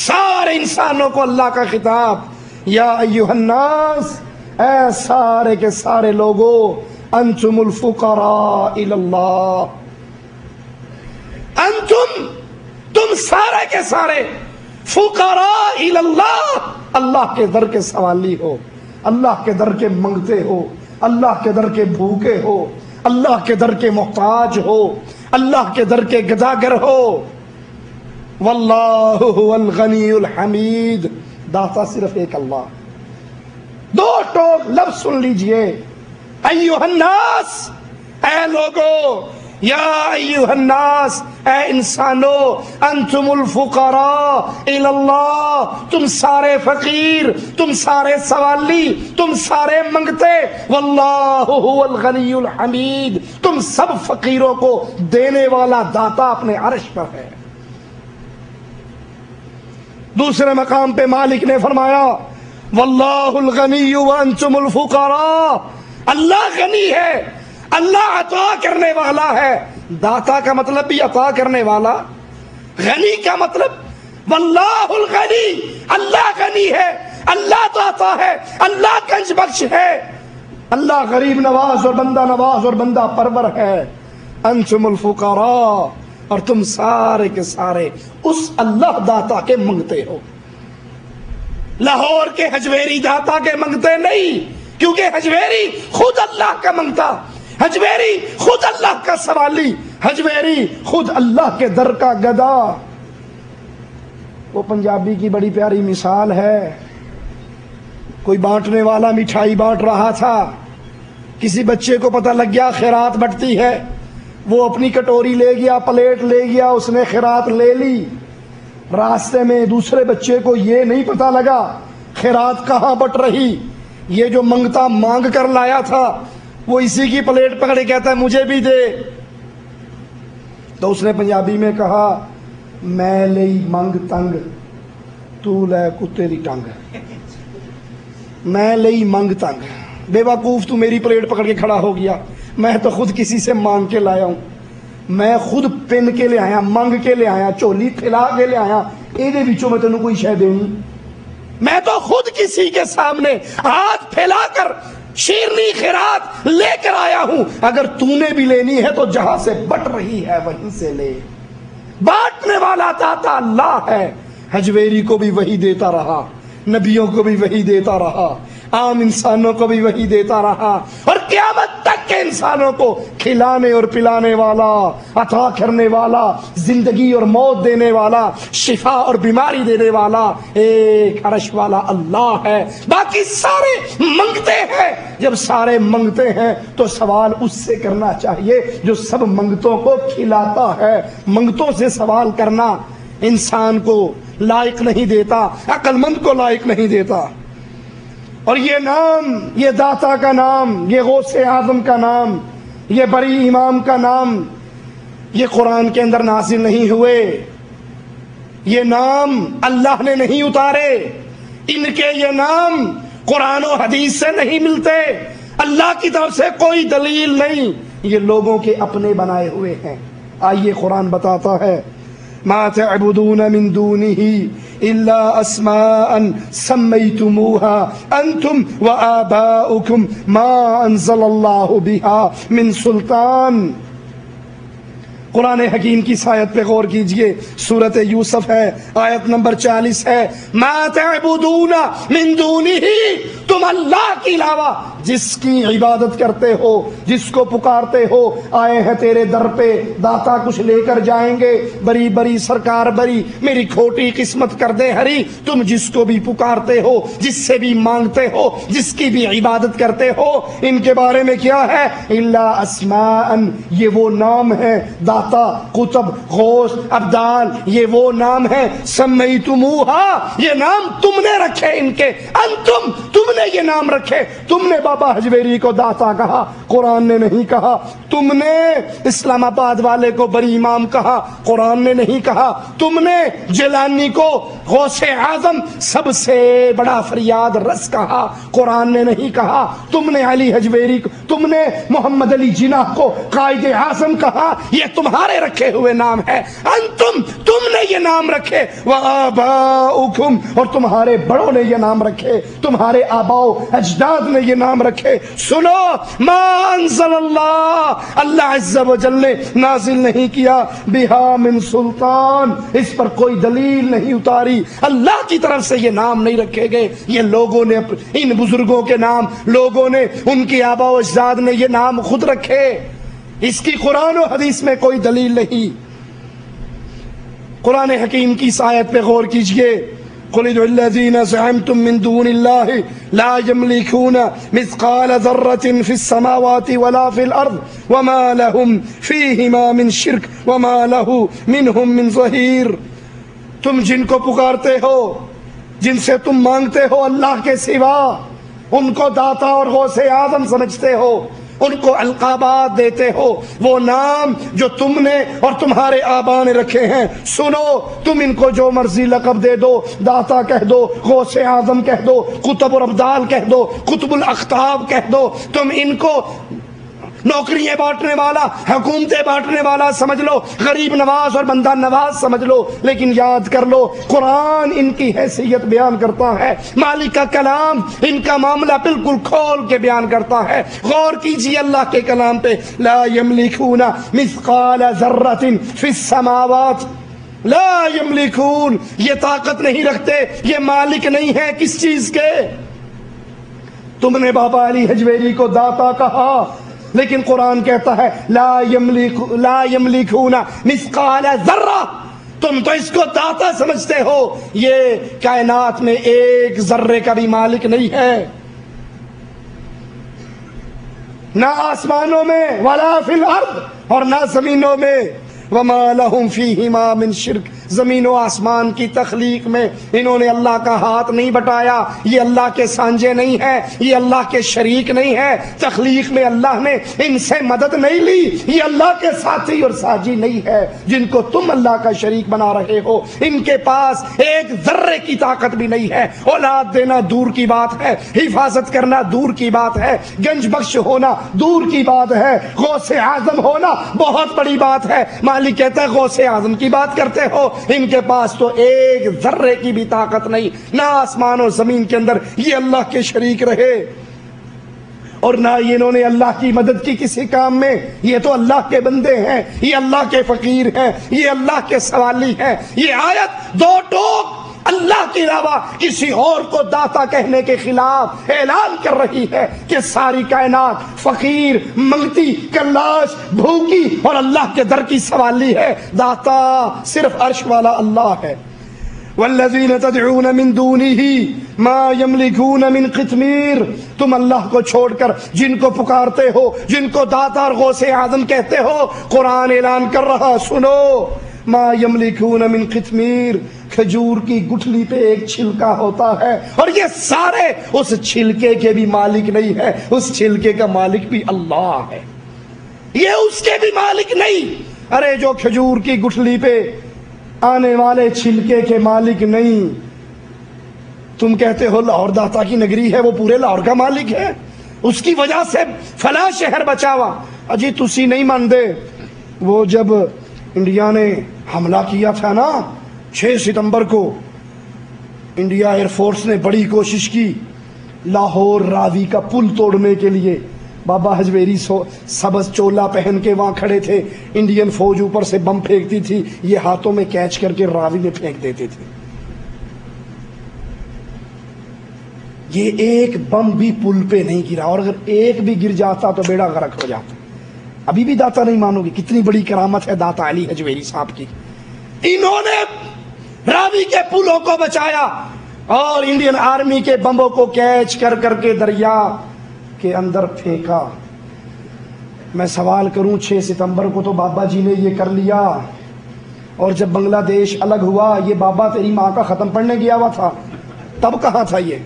سارے انسانوں کو اللہ کا خطاب، یا ایھا الناس، اے سارے کے سارے لوگوں، انتم الفقراء الی اللہ. انتم، تم سارے کے سارے، فقراء الی اللہ، اللہ کے در کے سوالی ہو، اللہ کے در کے منگتے ہو، اللہ کے در کے بھوکے ہو، اللہ کے در کے محتاج ہو، اللہ کے در کے گداگر ہو. واللہ هو الغنی الحمید، داتا صرف ایک اللہ. دو ٹوک لفظ سن لیجئے. ایھا الناس، اے لوگو، یا ایھا الناس، اے انسانو، انتم الفقراء الی اللہ، تم سارے فقیر، تم سارے سوالی، تم سارے منگتے. واللہ هو الغنی الحمید، تم سب فقیروں کو دینے والا داتا اپنے عرش پر ہے. دوسرے مقام پہ مالک نے فرمایا واللہ الغنی وانتم الفقراء، اللہ غنی ہے، اللہ عطا کرنے والا ہے. داتا کا مطلب بھی عطا کرنے والا، غنی کا مطلب واللہ الغنی، اللہ غنی ہے، اللہ داتا ہے، اللہ گنج بخش ہے، اللہ غریب نواز اور بندہ نواز اور بندہ پرور ہے. انتم الفقراء، اور تم سارے کے سارے اس اللہ داتا کے منگتے ہو. لاہور کے حجویری داتا کے منگتے نہیں، کیونکہ حجویری خود اللہ کا منگتا، حجویری خود اللہ کا سوالی، حجویری خود اللہ کے در کا گدا۔ وہ پنجابی کی بڑی پیاری مثال ہے، کوئی بانٹنے والا مٹھائی بانٹ رہا تھا، کسی بچے کو پتہ لگ گیا خیرات بٹتی ہے، وہ اپنی کٹوری لے گیا، پلیٹ لے گیا، اس نے خیرات لے لی۔ راستے میں دوسرے بچے کو یہ نہیں پتہ لگا خیرات کہاں بٹ رہی، یہ جو منگتا مانگ کر لایا تھا وہ اسی کی پلیٹ پکڑے کہتا ہے مجھے بھی دے۔ تو اس نے پنجابی میں کہا میں لئی منگ تنگ تو لے کتے دی ٹنگ، میں لئی منگ تنگ، بے وقوف تو میری پلیٹ پکڑ کے کھڑا ہو گیا، میں تو خود کسی سے مانگ کے لایا ہوں، میں خود پن کے لے آیا، منگ کے لے آیا، چولی پھیلا کے لے آیا، ایدے بچوں میں تینوں کوئی شے دینی، میں تو خود کسی کے سامنے ہاتھ پھیلا کر شیرنی خیرات لے کر آیا ہوں، اگر تو نے بھی لینی ہے تو جہاں سے بٹ رہی ہے وہیں سے لے۔ بانٹنے والا داتا اللہ ہے، حجویری کو بھی وہی دیتا رہا، نبیوں کو بھی وہی دیتا رہا، عام انسانوں کو بھی وہی دیتا رہا، اور قیامت تک کے انسانوں کو کھلانے اور پلانے والا، عطا کرنے والا، زندگی اور موت دینے والا، شفا اور بیماری دینے والا ایک عرش والا اللہ ہے۔ باقی سارے منگتے ہیں، جب سارے منگتے ہیں تو سوال اس سے کرنا چاہیے جو سب منگتوں کو کھلاتا ہے۔ منگتوں سے سوال کرنا انسان کو لائق نہیں دیتا، عقل مند کو لائق نہیں دیتا۔ اور یہ نام، یہ داتا کا نام، یہ غوث اعظم کا نام، یہ بری امام کا نام، یہ قرآن کے اندر نازل نہیں ہوئے، یہ نام اللہ نے نہیں اتارے، ان کے یہ نام قرآن و حدیث سے نہیں ملتے، اللہ کی طرف سے کوئی دلیل نہیں، یہ لوگوں کے اپنے بنائے ہوئے ہیں۔ آئیے قرآن بتاتا ہے ما تعبدون من دونه الا اسماء سميتموها انتم وآباؤكم ما انزل الله بها من سلطان۔ قرآن حکیم کی آیت پہ غور کیجئے، سورۃ یوسف ہے، آیت نمبر 40 ہے، ما تعبدون من دونه، تم اللہ کے علاوہ جس کی عبادت کرتے ہو، جس کو پکارتے ہو، آئے ہیں تیرے در پہ، داتا کچھ لے کر جائیں گے، بری بری سرکار بری، میری کھوٹی قسمت کر دے ہری، تم جس کو بھی پکارتے ہو، جس سے بھی مانگتے ہو، جس کی بھی عبادت کرتے ہو، ان کے بارے میں کیا ہے؟ الا اسماء، یہ وہ نام ہے، داتا، قطب، غوث، ابدال، یہ وہ نام ہے، سمیتموہا، یہ نام تم نے رکھے ان کے، انتم، تم نے یہ نام رکھے، تم نے بابا حجویری کو داتا کہا، قرآن نے نہیں کہا، تم نے اسلام آباد والے کو بری امام کہا، قرآن نے نہیں کہا، تم نے جیلانی کو غوث اعظم سب سے بڑا فریاد رس کہا، قرآن نے نہیں کہا، تم نے علی حجویری کو، تم نے محمد علی جناح کو قائد اعظم کہا، یہ تمہارے رکھے ہوئے نام ہے، انتم، تم نے یہ نام رکھے، وآباؤکم، اور تمہارے بڑوں نے یہ نام رکھے، تمہارے آباؤ اجداد نے یہ نام رکھے۔ سنو، ما انزل اللہ عز و جل نے نازل نہیں کیا بہا من سلطان، اس پر کوئی دلیل نہیں اتاری، اللہ کی طرف سے یہ نام نہیں رکھے گئے، یہ لوگوں نے ان بزرگوں کے نام، لوگوں نے ان کے آباء و اجداد نے یہ نام خود رکھے، اس کی قرآن و حدیث میں کوئی دلیل نہیں۔ قرآن حکیم کی اس آیت پہ غور کیجئے، قل ادعوا الذين زعمتم من دون الله لا يملكون مثقال ذرة في السماوات ولا في الأرض وما لهم فيهما من شرك وما له منهم من ظهير۔ تم جن کو پکارتے ہو، جن سے تم مانگتے ہو اللہ کے سوا، ان کو داتا اور غوث اعظم سمجھتے ہو، ان کو القابات دیتے ہو، وہ نام جو تم نے اور تمہارے آبا نے رکھے ہیں، سنو، تم ان کو جو مرضی لقب دے دو، داتا کہہ دو، غوث اعظم کہہ دو، قطب اور ابدال کہہ دو، قطب الاقطاب کہہ دو، تم ان کو نوکریاں بانٹنے والا، حکومتیں بانٹنے والا سمجھ لو، غریب نواز اور بندہ نواز سمجھ لو، لیکن یاد کر لو قرآن ان کی حیثیت بیان کرتا ہے، مالک کا کلام ان کا معاملہ بالکل کھول کے بیان کرتا ہے۔ غور کیجیے اللہ کے کلام پہ، لا یملکون مثقال ذرۃ فی السماوات لا یملکون، یہ طاقت نہیں رکھتے، یہ مالک نہیں ہے کس چیز کے؟ تم نے بابا علی حجویری کو داتا کہا، لیکن قرآن کہتا ہے لا یملکون مثقال ذرہ، تم تو اس کو داتا سمجھتے ہو، یہ کائنات میں ایک ذرے کا بھی مالک نہیں ہے، نہ آسمانوں میں ولا فی الارض، اور نہ زمینوں میں، وما لہم فیہما من شرک، زمین و آسمان کی تخلیق میں انہوں نے اللہ کا ہاتھ نہیں بٹایا، یہ اللہ کے سانجے نہیں ہے، یہ اللہ کے شریک نہیں ہے، تخلیق میں اللہ نے ان سے مدد نہیں لی، یہ اللہ کے ساتھی اور ساجی نہیں ہے جن کو تم اللہ کا شریک بنا رہے ہو، ان کے پاس ایک ذرے کی طاقت بھی نہیں ہے، اولاد دینا دور کی بات ہے، حفاظت کرنا دور کی بات ہے، گنج بخش ہونا دور کی بات ہے، غوث اعظم ہونا بہت بڑی بات ہے، مالک کہتا ہے غوث اعظم کی بات کرتے ہو، ان کے پاس تو ایک ذرے کی بھی طاقت نہیں، نہ آسمان و زمین کے اندر یہ اللہ کے شریک رہے، اور نہ انہوں نے اللہ کی مدد کی کسی کام میں، یہ تو اللہ کے بندے ہیں، یہ اللہ کے فقیر ہیں، یہ اللہ کے سوالی ہیں۔ یہ آیت دو ٹوک اللہ کے علاوہ کسی اور کو داتا کہنے کے خلاف اعلان کر رہی ہے کہ ساری کائنات فقیر، منگتی، کلاش، بھوکی اور اللہ کے در کی سوالی ہے، داتا صرف عرش والا اللہ ہے۔ والذین تدعون من دونہ ما یملکون من قطمیر، تم اللہ کو چھوڑ کر جن کو پکارتے ہو، جن کو داتا اور غوث اعظم کہتے ہو، قرآن اعلان کر رہا، سنو، ما یملکون من قطمیر، کھجور کی گٹھلی پہ ایک چھلکا ہوتا ہے، اور یہ سارے اس چھلکے کے بھی مالک نہیں ہے، اس چھلکے کا مالک بھی اللہ ہے، یہ اس کے بھی مالک نہیں۔ ارے جو کھجور کی گٹھلی پہ آنے والے چھلکے کے مالک نہیں، تم کہتے ہو لاہور داتا کی نگری ہے، وہ پورے لاہور کا مالک ہے، اس کی وجہ سے فلاں شہر بچا ہوا۔ اجی تسی نہیں مانتے، وہ جب انڈیا نے حملہ کیا تھا نا 6 ستمبر کو، انڈیا ایئر فورس نے بڑی کوشش کی لاہور راوی کا پل توڑنے کے لیے، بابا حجویری سبز چولا پہن کے وہاں کھڑے تھے، انڈین فوج اوپر سے بم پھینکتی تھی، یہ ہاتھوں میں کیچ کر کے راوی میں پھینک دیتے تھے، یہ ایک بم بھی پل پہ نہیں گرا، اور اگر ایک بھی گر جاتا تو بیڑا غرق ہو جاتا۔ ابھی بھی داتا نہیں مانو گے، کتنی بڑی کرامت ہے داتا علی حجویری صاحب کی، انہوں نے راوی کے پلوں کو بچایا اور انڈین آرمی کے بموں کو کیچ کر کر کے دریا کے اندر پھینکا۔ میں سوال کروں 6 ستمبر کو تو بابا جی نے یہ کر لیا، اور جب بنگلہ دیش الگ ہوا یہ بابا تیری ماں کا ختم پڑھنے گیا ہوا تھا، تب کہاں تھا یہ؟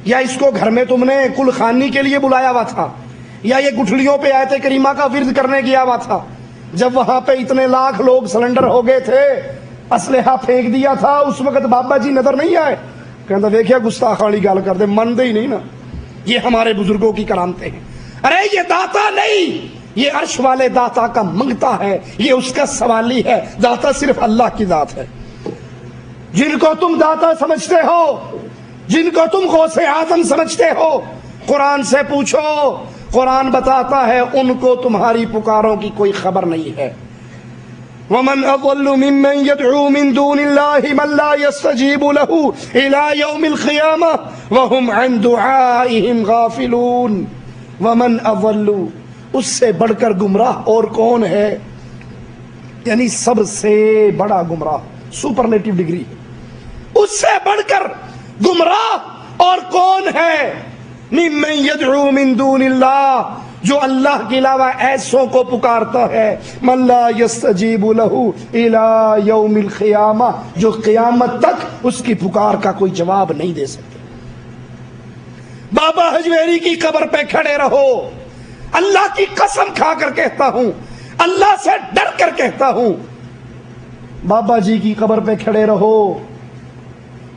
یا اس کو گھر میں تم نے کل خانی کے لیے بلایا ہوا تھا، یا یہ گٹھلیوں پہ آیت کریمہ کا ورد کرنے گیا ہوا تھا؟ جب وہاں پہ اتنے لاکھ لوگ سلنڈر ہو گئے تھے، اسلحہ پھینک دیا تھا، اس وقت بابا جی نظر نہیں آئے؟ کہتا دیکھیا گستاخانی گال کر دے، مانتے ہی نہیں نا، یہ ہمارے بزرگوں کی کرامتیں ہیں۔ ارے یہ داتا نہیں، یہ عرش والے داتا کا منگتا ہے، یہ اس کا سوالی ہے، داتا صرف اللہ کی ذات ہے۔ جن کو تم داتا سمجھتے ہو، جن کو تم غوث اعظم سمجھتے ہو، قرآن سے پوچھو، قرآن بتاتا ہے ان کو تمہاری پکاروں کی کوئی خبر نہیں ہے۔ وَمَنْ أَضَلُّ مِمَّنْ يَدْعُو مِن دُونِ اللَّهِ مَنْ لَا يَسْتَجِيبُ لَهُ إِلَى يَوْمِ الْقِيَامَةِ وَهُمْ عَنْ دُعَائِهِمْ غَافِلُونَ۔ وَمَنْ أَضَلُّ، اس سے بڑھ کر گمراہ اور کون ہے؟ یعنی سب سے بڑا گمراہ، سپرلیٹو ڈگری، اس سے بڑھ کر گمراہ اور کون ہے؟ مِمَّن يَدْعُو مِن دُونِ اللَّهِ، جو اللہ کے علاوہ ایسوں کو پکارتا ہے، مَن لَا يَسْتَجِيبُ لَهُ إِلَى يَوْمِ الْقِيَامَةِ، جو قیامت تک اس کی پکار کا کوئی جواب نہیں دے سکتے۔ بابا حجویری کی قبر پہ کھڑے رہو، اللہ کی قسم کھا کر کہتا ہوں، اللہ سے ڈر کر کہتا ہوں، بابا جی کی قبر پہ کھڑے رہو،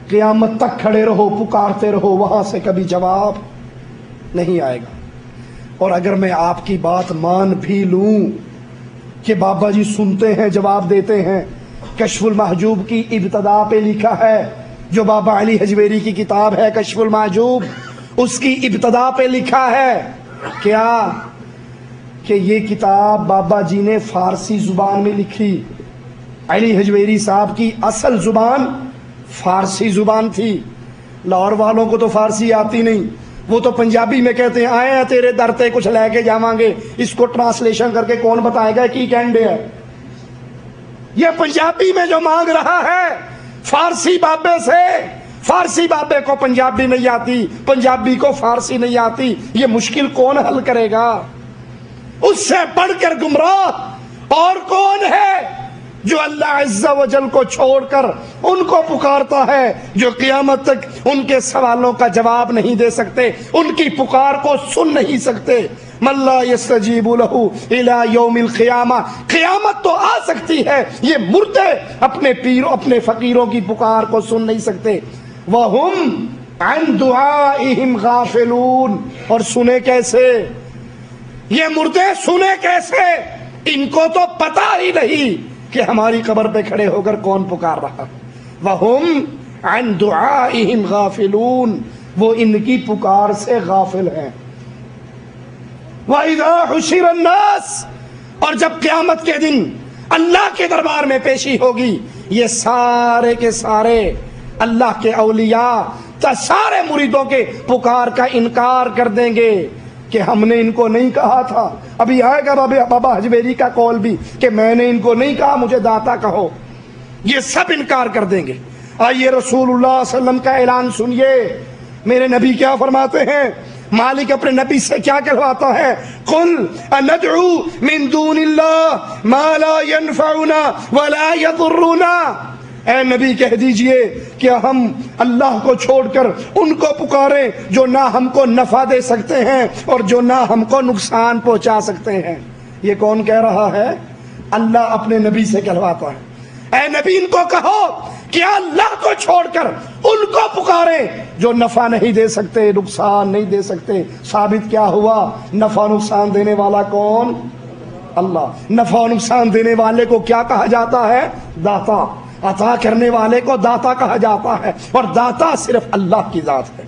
قیامت تک کھڑے رہو، پکارتے رہو، وہاں سے کبھی جواب نہیں آئے گا۔ اور اگر میں آپ کی بات مان بھی لوں کہ بابا جی سنتے ہیں، جواب دیتے ہیں، کشف المحجوب کی ابتدا پہ لکھا ہے، جو بابا علی حجویری کی کتاب ہے کشف المحجوب، اس کی ابتدا پہ لکھا ہے کیا؟ کہ یہ کتاب بابا جی نے فارسی زبان میں لکھی، علی حجویری صاحب کی اصل زبان فارسی زبان تھی. لاہور والوں کو تو فارسی آتی نہیں، وہ تو پنجابی میں کہتے ہیں آئے ہیں تیرے در تے کچھ لے کے جاواں گے. اس کو ٹرانسلیشن کر کے کون بتائے گا کی کہندے ہے؟ یہ پنجابی میں جو مانگ رہا ہے فارسی بابے سے. فارسی بابے کو پنجابی نہیں آتی، پنجابی کو فارسی نہیں آتی، یہ مشکل کون حل کرے گا؟ اس سے بڑھ کر گمراہ اور کون ہے جو اللہ عز و جل کو چھوڑ کر ان کو پکارتا ہے جو قیامت تک ان کے سوالوں کا جواب نہیں دے سکتے، ان کی پکار کو سن نہیں سکتے. من لا یستجیب لہ الی یوم القیامہ، قیامت تو آ سکتی ہے، یہ مردے اپنے پیروں اپنے فقیروں کی پکار کو سن نہیں سکتے. وَهُمْ عَنْ دُعَائِهِمْ غَافِلُونَ، اور سنے کیسے؟ یہ مردے سنے کیسے؟ ان کو تو پتہ ہی نہیں کہ ہماری قبر پہ کھڑے ہو کر کون پکار رہا. وَهُمْ عَنْ دُعَائِهِمْ غَافِلُونَ، وہ ان کی پکار سے غافل ہیں. وَإِذَا حُشِرَ النَّاسِ، اور جب قیامت کے دن اللہ کے دربار میں پیشی ہوگی، یہ سارے کے سارے اللہ کے اولیاء سارے مریدوں کے پکار کا انکار کر دیں گے کہ ہم نے ان کو نہیں کہا تھا. ابھی آئے گا بابا حجویری کا قول بھی کہ میں نے ان کو نہیں کہا مجھے داتا کہو. یہ سب انکار کر دیں گے. آئیے رسول اللہ صلی اللہ علیہ وسلم کا اعلان سنیے. میرے نبی کیا فرماتے ہیں؟ مالک اپنے نبی سے کیا کہلواتا ہے؟ قل اندعو من دون اللہ ما لا ينفعنا ولا يضرنا. اے نبی کہہ دیجئے کہ ہم اللہ کو چھوڑ کر ان کو پکاریں جو نہ ہم کو نفع دے سکتے ہیں اور جو نہ ہم کو نقصان پہنچا سکتے ہیں. یہ کون کہہ رہا ہے؟ اللہ اپنے نبی سے کہلواتا ہے. اے نبی ان کو کہو کہ اللہ کو چھوڑ کر ان کو پکاریں جو نفع نہیں دے سکتے، نقصان نہیں دے سکتے. ثابت کیا ہوا؟ نفع نقصان دینے والا کون؟ اللہ. نفع و نقصان دینے والے کو کیا کہا جاتا ہے؟ داتا. عطا کرنے والے کو داتا کہا جاتا ہے، اور داتا صرف اللہ کی ذات ہے.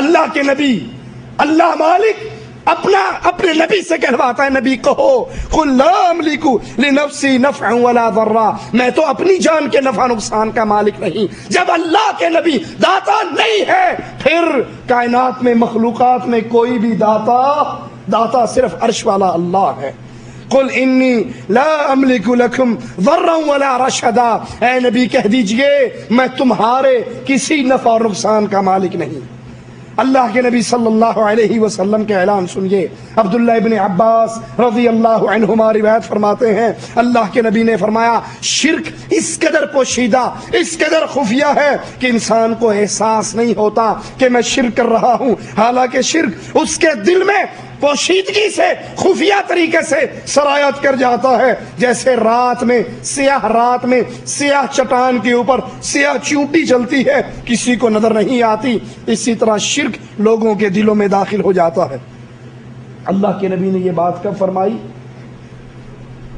اللہ کے نبی، اللہ مالک اپنے نبی سے کہلواتا ہے، نبی کہو قل لا املک لنفسی نفعا ولا ضرا، میں تو اپنی جان کے نفع نقصان کا مالک نہیں. جب اللہ کے نبی داتا نہیں ہے، پھر کائنات میں مخلوقات میں کوئی بھی داتا صرف عرش والا اللہ ہے. قل انی لا املک لکم ضرا ولا رشدا، اے نبی کہہ دیجئے میں تمہارے کسی نفع اور نقصان کا مالک نہیں. اللہ کے نبی صلی اللہ علیہ وسلم کے اعلان سنیے. عبداللہ ابن عباس رضی اللہ عنہما روایت فرماتے ہیں اللہ کے نبی نے فرمایا شرک اس قدر پوشیدہ، اس قدر خفیہ ہے کہ انسان کو احساس نہیں ہوتا کہ میں شرک کر رہا ہوں، حالانکہ شرک اس کے دل میں پوشیدگی سے خفیہ طریقے سے سرایت کر جاتا ہے. جیسے رات میں سیاہ چٹان کے اوپر سیاہ چونٹی چلتی ہے، کسی کو نظر نہیں آتی، اسی طرح شرک لوگوں کے دلوں میں داخل ہو جاتا ہے. اللہ کے نبی نے یہ بات کب فرمائی؟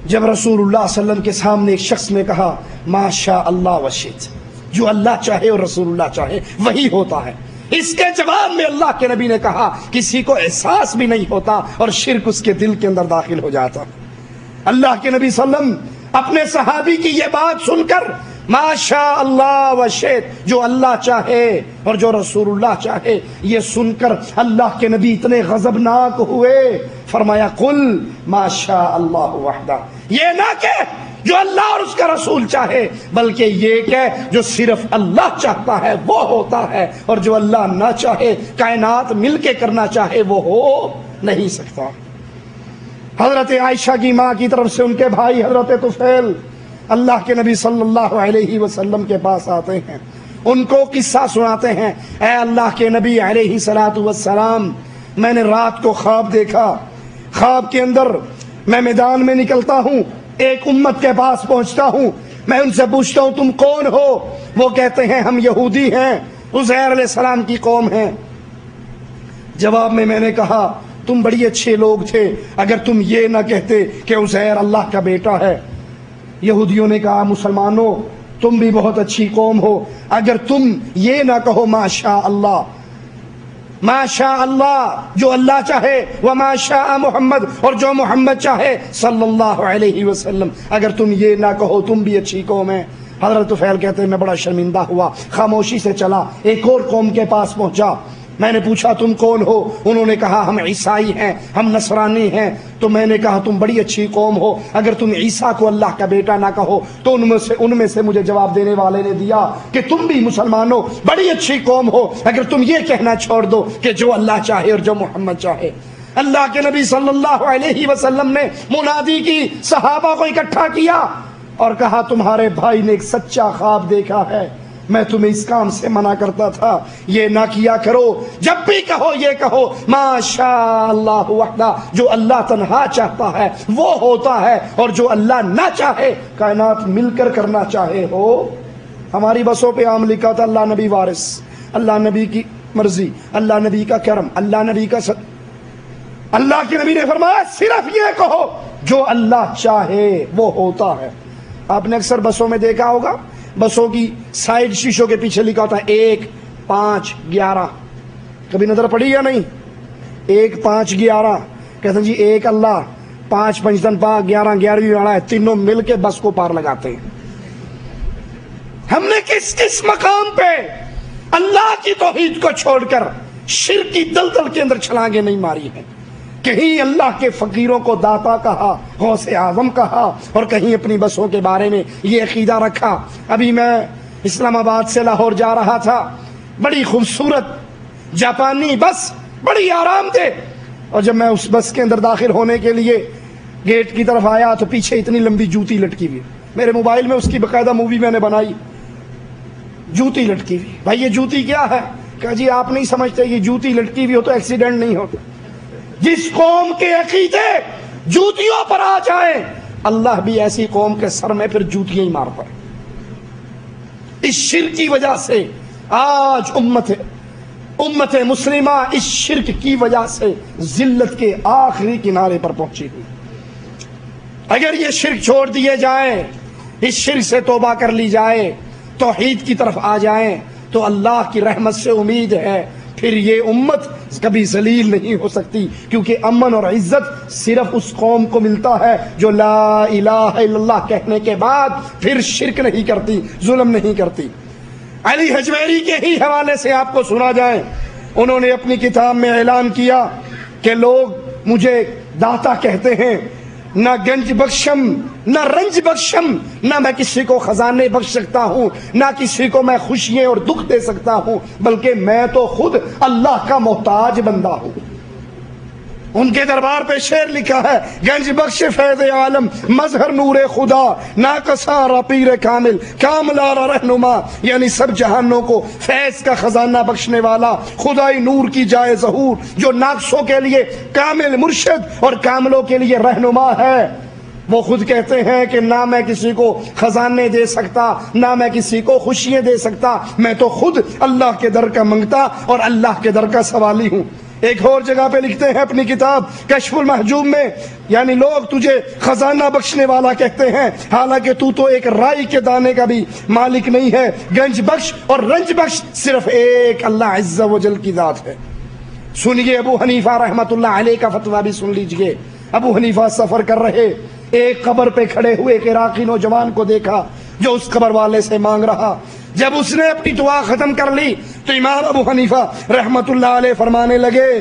جب رسول اللہ صلی اللہ علیہ وسلم کے سامنے ایک شخص نے کہا ما شاء اللہ وشئت، جو اللہ چاہے اور رسول اللہ چاہے وہی ہوتا ہے. اس کے جواب میں اللہ کے نبی نے کہا کسی کو احساس بھی نہیں ہوتا اور شرک اس کے دل کے اندر داخل ہو جاتا. اللہ کے نبی صلی اللہ علیہ وسلم اپنے صحابی کی یہ بات سن کر ما شاء اللہ وشئت، جو اللہ چاہے اور جو رسول اللہ چاہے، یہ سن کر اللہ کے نبی اتنے غضبناک ہوئے. فرمایا قل ما شاء اللہ وحدہ، یہ نہ کہ جو اللہ اور اس کا رسول چاہے، بلکہ یہ کہ جو صرف اللہ چاہتا ہے وہ ہوتا ہے، اور جو اللہ نہ چاہے کائنات مل کے کرنا چاہے وہ ہو نہیں سکتا. حضرت عائشہ کی ماں کی طرف سے ان کے بھائی حضرت طفیل اللہ کے نبی صلی اللہ علیہ وسلم کے پاس آتے ہیں، ان کو قصہ سناتے ہیں. اے اللہ کے نبی علیہ الصلوۃ والسلام، میں نے رات کو خواب دیکھا، خواب کے اندر میں میدان میں نکلتا ہوں، ایک امت کے پاس پہنچتا ہوں، میں ان سے پوچھتا ہوں تم کون ہو؟ وہ کہتے ہیں ہم یہودی ہیں، عزیر علیہ السلام کی قوم ہیں. جواب میں نے کہا تم بڑی اچھے لوگ تھے اگر تم یہ نہ کہتے کہ عزیر اللہ کا بیٹا ہے. یہودیوں نے کہا مسلمانوں تم بھی بہت اچھی قوم ہو اگر تم یہ نہ کہو ما شاء اللہ. ماشاء اللہ جو اللہ چاہے، وما شاء محمد اور جو محمد چاہے صلی اللہ علیہ وسلم۔ اگر تم یہ نہ کہو تم بھی اچھی قوم ہے۔ حضرت طفیل کہتے ہیں میں بڑا شرمندہ ہوا، خاموشی سے چلا، ایک اور قوم کے پاس پہنچا، میں نے پوچھا تم کون ہو؟ انہوں نے کہا ہم عیسائی ہیں، ہم نصرانی ہیں۔ تو میں نے کہا تم بڑی اچھی قوم ہو، اگر تم عیسیٰ کو اللہ کا بیٹا نہ کہو تو ان میں سے مجھے جواب دینے والے نے دیا کہ تم بھی مسلمان ہو، بڑی اچھی قوم ہو اگر تم یہ کہنا چھوڑ دو کہ جو اللہ چاہے اور جو محمد چاہے۔ اللہ کے نبی صلی اللہ علیہ وسلم نے منادی کی، صحابہ کو اکٹھا کیا اور کہا تمہارے بھائی نے ایک سچا خواب دیکھا ہے، میں تمہیں اس کام سے منع کرتا تھا، یہ نہ کیا کرو، جب بھی کہو یہ کہو ما شاء اللہ وحدہ، جو اللہ تنہا چاہتا ہے وہ ہوتا ہے، اور جو اللہ نہ چاہے کائنات مل کر کرنا چاہے ہو۔ ہماری بسوں پہ عام لکھا تھا اللہ نبی وارث، اللہ نبی کی مرضی، اللہ نبی کا کرم، اللہ نبی کا اللہ کے نبی نے فرمایا صرف یہ کہو جو اللہ چاہے وہ ہوتا ہے۔ آپ نے اکثر بسوں میں دیکھا ہوگا، بسوں کی سائیڈ شیشوں کے پیچھے لکھا ہوتا ہے 1 5 11، کبھی نظر پڑی یا نہیں؟ 1 5 11 کہتے ہیں جی 1 اللہ، 5 5 5 11 11ویں والا ہے، تینوں مل کے بس کو پار لگاتے ہیں۔ ہم نے کس کس مقام پہ اللہ کی توحید کو چھوڑ کر شرک کی دلدل کے اندر چھلانگیں نہیں ماری ہیں؟ کہیں اللہ کے فقیروں کو داتا کہا، غوث اعظم کہا، اور کہیں اپنی بسوں کے بارے میں یہ عقیدہ رکھا۔ ابھی میں اسلام آباد سے لاہور جا رہا تھا، بڑی خوبصورت جاپانی بس، بڑی آرام دہ، اور جب میں اس بس کے اندر داخل ہونے کے لیے گیٹ کی طرف آیا تو پیچھے اتنی لمبی جوتی لٹکی ہوئی، میرے موبائل میں اس کی باقاعدہ مووی میں نے بنائی، جوتی لٹکی ہوئی۔ بھائی یہ جوتی کیا ہے؟ کہا جی آپ نہیں سمجھتے، یہ جوتی لٹکی ہوئی ہو تو ایکسیڈنٹ نہیں ہوتا۔ جس قوم کے عقیدے جوتیوں پر آ جائیں اللہ بھی ایسی قوم کے سر میں پھر جوتیاں ہی مارتا ہے۔ اس شرک کی وجہ سے آج امت مسلمہ اس شرک کی وجہ سے ذلت کے آخری کنارے پر پہنچی ہوئی۔ اگر یہ شرک چھوڑ دیے جائیں، اس شرک سے توبہ کر لی جائے، توحید کی طرف آ جائیں تو اللہ کی رحمت سے امید ہے پھر یہ امت کبھی ذلیل نہیں ہو سکتی، کیونکہ امن اور عزت صرف اس قوم کو ملتا ہے جو لا الہ الا اللہ کہنے کے بعد پھر شرک نہیں کرتی، ظلم نہیں کرتی۔ علی حجویری کے ہی حوالے سے آپ کو سنا جائے، انہوں نے اپنی کتاب میں اعلان کیا کہ لوگ مجھے داتا کہتے ہیں، نہ گنج بخشم نہ رنج بخشم، نہ میں کسی کو خزانے بخش سکتا ہوں، نہ کسی کو میں خوشیاں اور دکھ دے سکتا ہوں، بلکہ میں تو خود اللہ کا محتاج بندہ ہوں۔ ان کے دربار پہ شعر لکھا ہے، گنج بخش فیض عالم مظہر نور خدا، ناقصارا پیر کامل کاملارا رہنما، یعنی سب جہانوں کو فیض کا خزانہ بخشنے والا، خدائی نور کی جائے ظہور، جو ناقصوں کے لیے کامل مرشد اور کاملوں کے لیے رہنما ہے۔ وہ خود کہتے ہیں کہ نہ میں کسی کو خزانے دے سکتا، نہ میں کسی کو خوشیاں دے سکتا، میں تو خود اللہ کے در کا منگتا اور اللہ کے در کا سوالی ہوں۔ ایک اور جگہ پہ لکھتے ہیں اپنی کتاب کشف المحجوب میں، یعنی لوگ تجھے خزانہ بخشنے والا کہتے ہیں، حالانکہ تو ایک رائی کے دانے کا بھی مالک نہیں ہے۔ گنج بخش اور رنج بخش صرف ایک اللہ عز و جل کی ذات ہے۔ سنیے ابو حنیفہ رحمت اللہ علیہ کا فتویٰ بھی سن لیجئے۔ ابو حنیفہ سفر کر رہے، ایک قبر پہ کھڑے ہوئے ایک عراقی نوجوان کو دیکھا جو اس قبر والے سے مانگ رہا۔ جب اس نے اپنی دعا ختم کر لی تو امام ابو حنیفہ رحمت اللہ علیہ فرمانے لگے،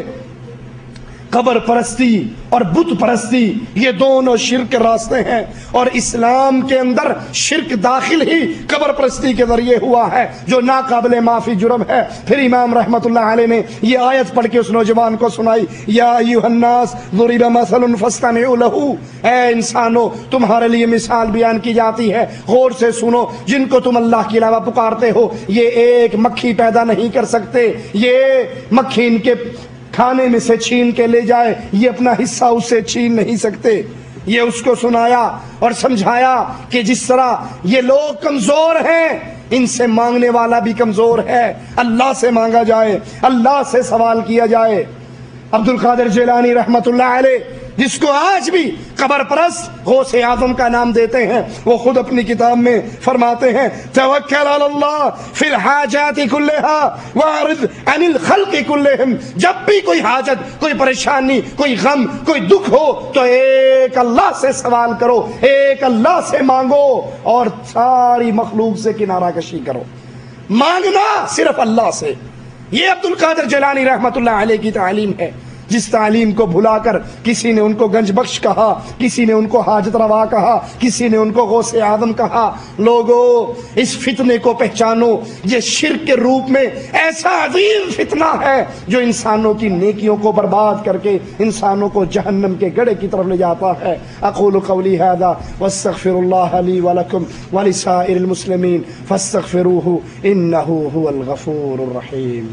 قبر پرستی اور بت پرستی یہ دونوں شرک کے راستے ہیں، اور اسلام کے اندر شرک داخل ہی قبر پرستی کے ذریعے ہوا ہے جو ناقابل معافی جرم ہے۔ پھر امام رحمت اللہ علیہ نے یہ آیت پڑھ کے اس نوجوان کو سنائی، یا ایھا الناس ضرب مثل فاستمعوا لہ، اے انسانو تمہارے لیے مثال بیان کی جاتی ہے، غور سے سنو، جن کو تم اللہ کے علاوہ پکارتے ہو یہ ایک مکھی پیدا نہیں کر سکتے، یہ مکھی ان کے کھانے میں سے چھین کے لے جائے یہ اپنا حصہ اس سے چھین نہیں سکتے۔ یہ اس کو سنایا اور سمجھایا کہ جس طرح یہ لوگ کمزور ہیں، ان سے مانگنے والا بھی کمزور ہے، اللہ سے مانگا جائے، اللہ سے سوال کیا جائے۔ عبد القادر جیلانی رحمت اللہ علیہ جس کو آج بھی قبر پرست غوث اعظم کا نام دیتے ہیں، وہ خود اپنی کتاب میں فرماتے ہیں توکل علی اللہ فی الحاجات کلھا واعرض عن الخلق کلھم، جب بھی کوئی حاجت، کوئی پریشانی، کوئی غم، کوئی دکھ ہو تو ایک اللہ سے سوال کرو، ایک اللہ سے مانگو اور ساری مخلوق سے کنارہ کشی کرو۔ مانگنا صرف اللہ سے، یہ عبد القادر جیلانی رحمت اللہ علیہ کی تعلیم ہے، جس تعلیم کو بھلا کر کسی نے ان کو گنج بخش کہا، کسی نے ان کو حاجت روا کہا، کسی نے ان کو غوث اعظم کہا۔ لوگو اس فتنے کو پہچانو، یہ شرک کے روپ میں ایسا عظیم فتنہ ہے جو انسانوں کی نیکیوں کو برباد کر کے انسانوں کو جہنم کے گڑھے کی طرف لے جاتا ہے۔ اقول قولی ھذا واستغفر اللہ لی ولکم ولسائر المسلمین فاستغفروہ انہ ھو الغفور الرحیم۔